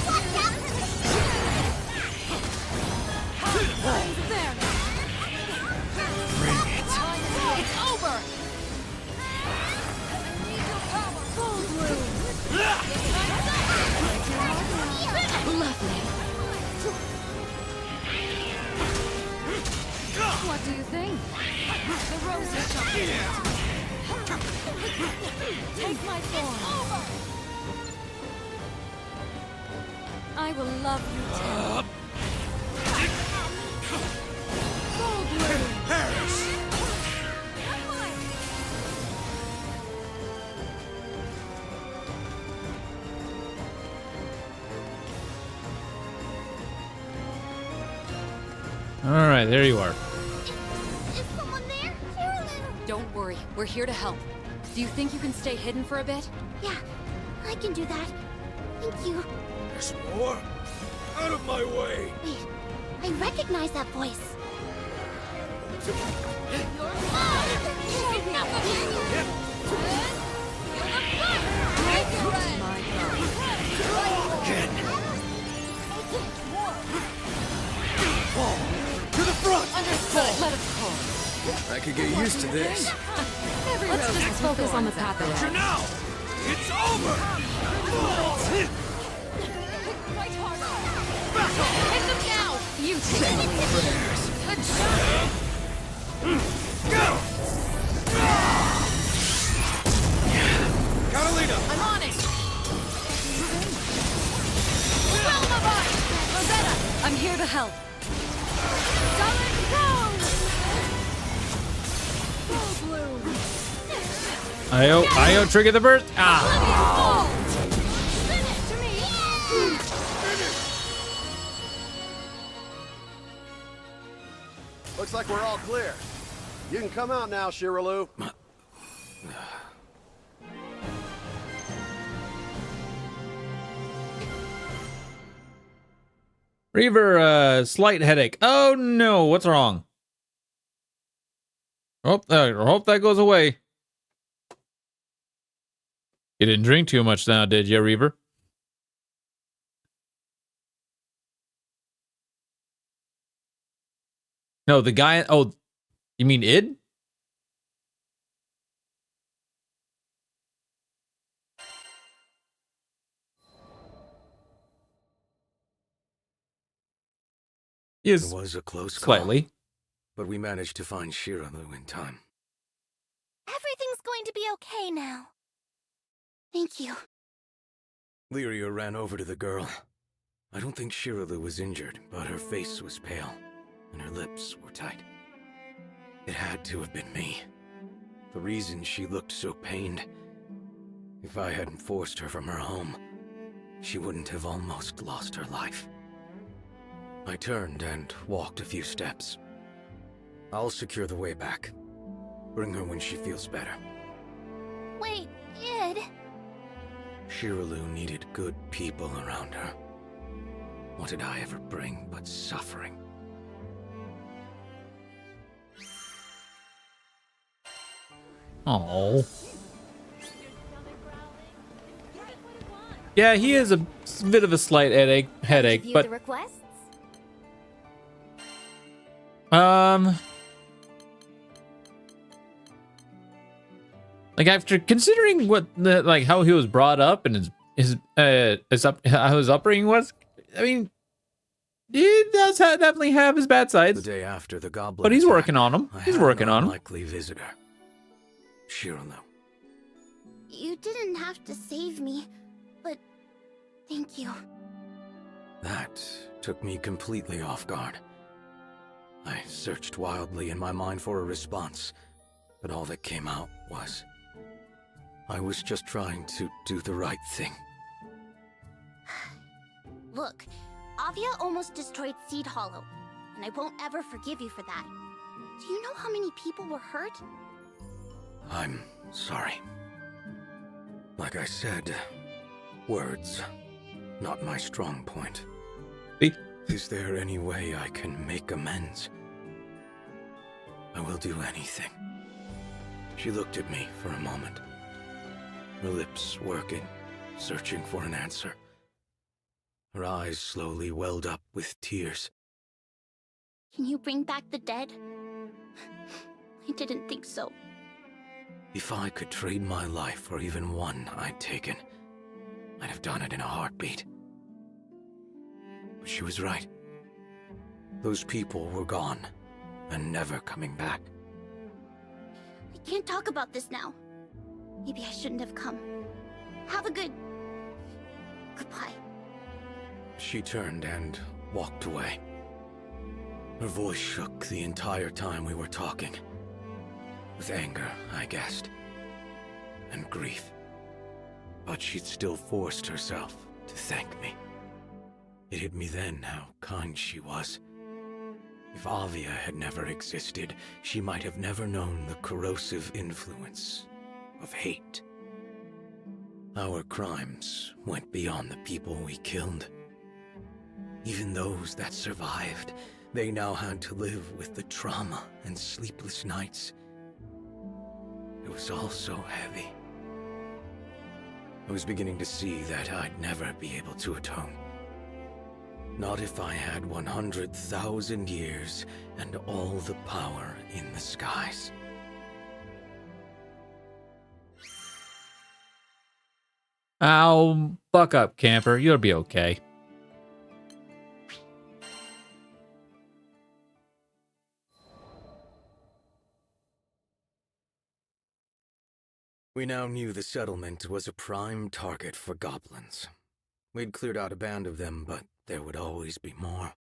Watch out for the There! Bring it! It's over! Lovely. What do you think? The rose is shot. Take my thorn. I will love you till. Paris! All right, there you are. Is someone there? Shiraloo! Don't worry, we're here to help. Do you think you can stay hidden for a bit? Yeah, I can do that. Thank you. There's more? Out of my way! Wait, I recognize that voice. To the front! Understood. Let us go. I could get used to this. Let's just focus on the path You're ahead. now! It's over! Hit them now! You take the lead. Good shot! Go! Catalina! I'm on it! Realm of Ice! Rosetta, I'm here to help. Io, trigger the burst. Ah. Looks like we're all clear. You can come out now, Shiraloo. Reaver, slight headache. Oh no, what's wrong? Hope that goes away. You didn't drink too much now, did you, Reaver? No, the guy. Oh, you mean id? Yes, It was a close slightly. call, but we managed to find Shiralu in time. Everything's going to be okay now. Thank you. Lyria ran over to the girl. I don't think Shiralu was injured, but her face was pale, and her lips were tight. It had to have been me. The reason she looked so pained. If I hadn't forced her from her home, she wouldn't have almost lost her life. I turned and walked a few steps. I'll secure the way back. Bring her when she feels better. Wait, Id. Shiralu needed good people around her. What did I ever bring but suffering? Oh. Yeah, he is a bit of a slight headache, but The requests? like after considering what the like how he was brought up and how his upbringing was, I mean, he does definitely have his bad sides. The day after the goblin but he's attack, working on them. He's working on them. Unlikely visitor. Shiralu. You didn't have to save me, but thank you. That took me completely off guard. I searched wildly in my mind for a response, but all that came out was... I was just trying to do the right thing. Look, Avia almost destroyed Seed Hollow, and I won't ever forgive you for that. Do you know how many people were hurt? I'm sorry. Like I said, words, not my strong point. Is there any way I can make amends? I will do anything. She looked at me for a moment. Her lips working, searching for an answer. Her eyes slowly welled up with tears. Can you bring back the dead? I didn't think so. If I could trade my life for even one I'd taken, I'd have done it in a heartbeat. But she was right. Those people were gone, and never coming back. We can't talk about this now. Maybe I shouldn't have come. Have a good... goodbye. She turned and walked away. Her voice shook the entire time we were talking. With anger, I guessed. And grief. But she'd still forced herself to thank me. It hit me then how kind she was. If Avia had never existed, she might have never known the corrosive influence of hate. Our crimes went beyond the people we killed. Even those that survived, they now had to live with the trauma and sleepless nights. It was all so heavy. I was beginning to see that I'd never be able to atone. Not if I had 100,000 years and all the power in the skies. Ow, buck up, camper. You'll be okay. We now knew the settlement was a prime target for goblins. We'd cleared out a band of them, but there would always be more.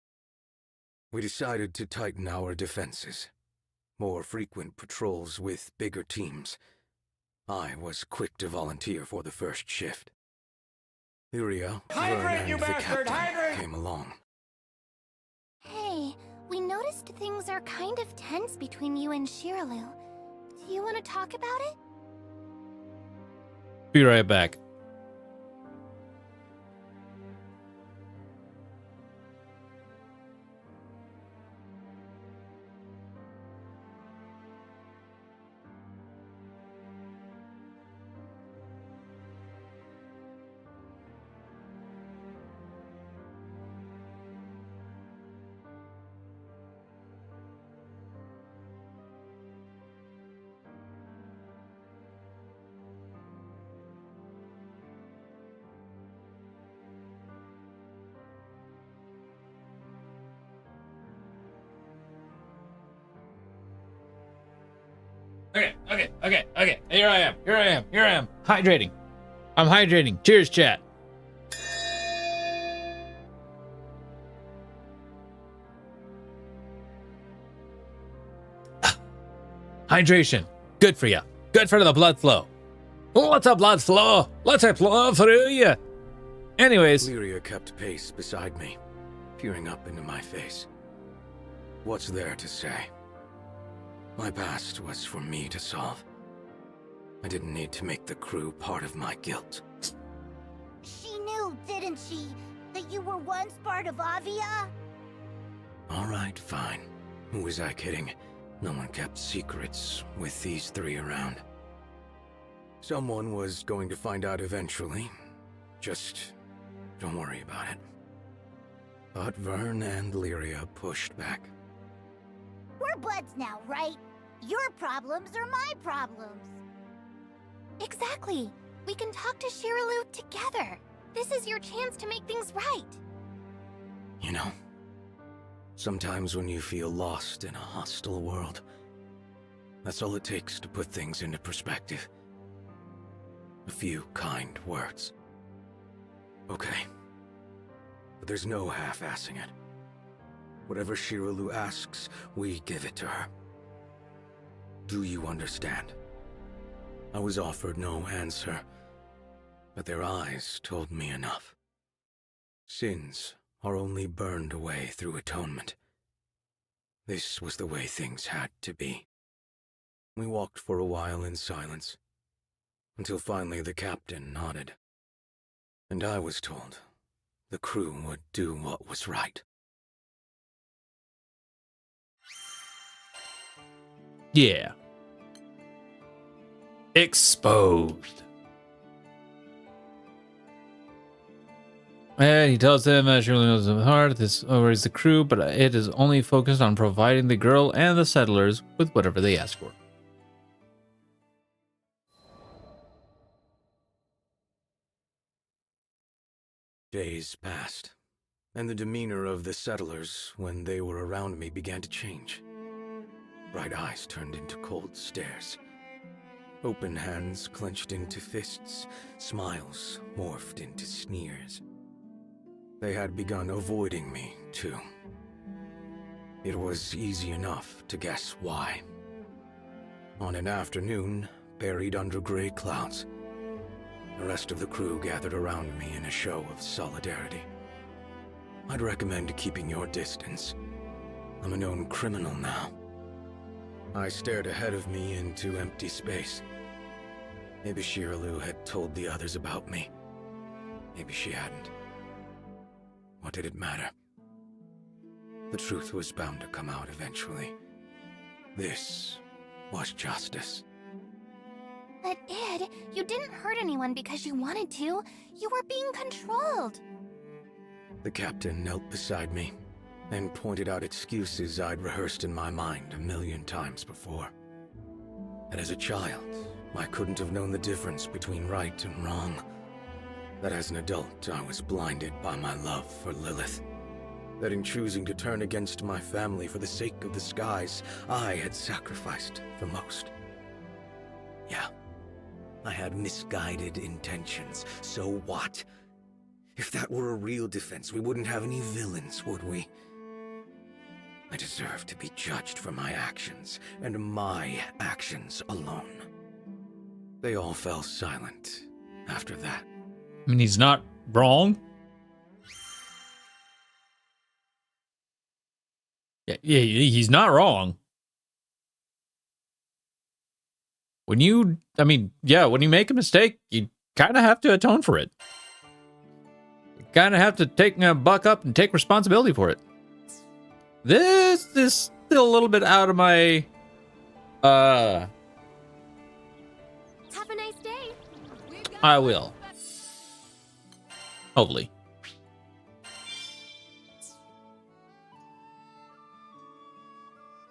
We decided to tighten our defenses. More frequent patrols with bigger teams. I was quick to volunteer for the first shift. Lyria, Vern, and the captain came along. Hey, we noticed things are kind of tense between you and Shiralu. Do you want to talk about it? Be right back. Okay. Here I am. Hydrating. I'm hydrating. Cheers, chat. Hydration. Good for you. Good for the blood flow. Let the blood flow. Let it flow through you. Anyways. Lyria kept pace beside me, peering up into my face. What's there to say? My past was for me to solve. I didn't need to make the crew part of my guilt. She knew, didn't she, that you were once part of Avia? All right, fine. Who was I kidding? No one kept secrets with these three around. Someone was going to find out eventually. Just don't worry about it. But Vern and Lyria pushed back. We're buds now, right? Your problems are my problems. Exactly. We can talk to Shiralu together. This is your chance to make things right. You know, sometimes when you feel lost in a hostile world, that's all it takes to put things into perspective. A few kind words. Okay. But there's no half-assing it. Whatever Shiralu asks, we give it to her. Do you understand? I was offered no answer, but their eyes told me enough. Sins are only burned away through atonement. This was the way things had to be. We walked for a while in silence, until finally the captain nodded. And I was told the crew would do what was right. Yeah. Exposed. And he tells them, Shirley knows in heart, this is the crew, but it is only focused on providing the girl and the settlers with whatever they ask for. Days passed, and the demeanor of the settlers when they were around me began to change. Bright eyes turned into cold stares. Open hands clenched into fists, smiles morphed into sneers. They had begun avoiding me, too. It was easy enough to guess why. On an afternoon, buried under gray clouds, the rest of the crew gathered around me in a show of solidarity. I'd recommend keeping your distance. I'm a known criminal now. I stared ahead of me into empty space. Maybe Shiralu had told the others about me. Maybe she hadn't. What did it matter? The truth was bound to come out eventually. This was justice. But Id, you didn't hurt anyone because you wanted to. You were being controlled. The captain knelt beside me and pointed out excuses I'd rehearsed in my mind 1,000,000 times before. And as a child, I couldn't have known the difference between right and wrong. That as an adult, I was blinded by my love for Lilith. That in choosing to turn against my family for the sake of the skies, I had sacrificed the most. Yeah, I had misguided intentions. So what? If that were a real defense, we wouldn't have any villains, would we? I deserve to be judged for my actions, and my actions alone. They all fell silent after that. I mean, he's not wrong. Yeah, he's not wrong. When you make a mistake, you kind of have to atone for it. You kind of have to take a buck up and take responsibility for it. This is still a little bit out of my, Have a nice day. I will. Hopefully.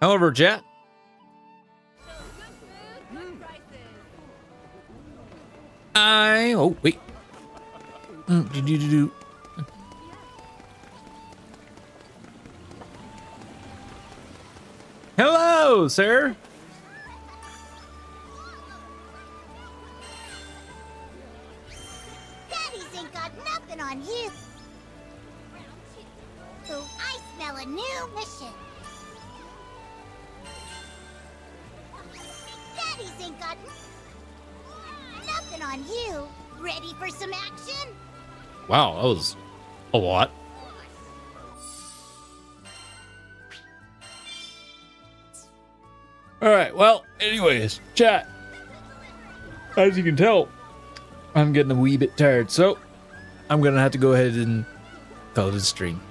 However, Jet. Oh, wait. Hello, sir. a new mission. Daddies ain't got nothing on you. Ready for some action? Wow, that was a lot. All right, well, anyways, chat. As you can tell, I'm getting a wee bit tired, so I'm gonna have to go ahead and call it a stream.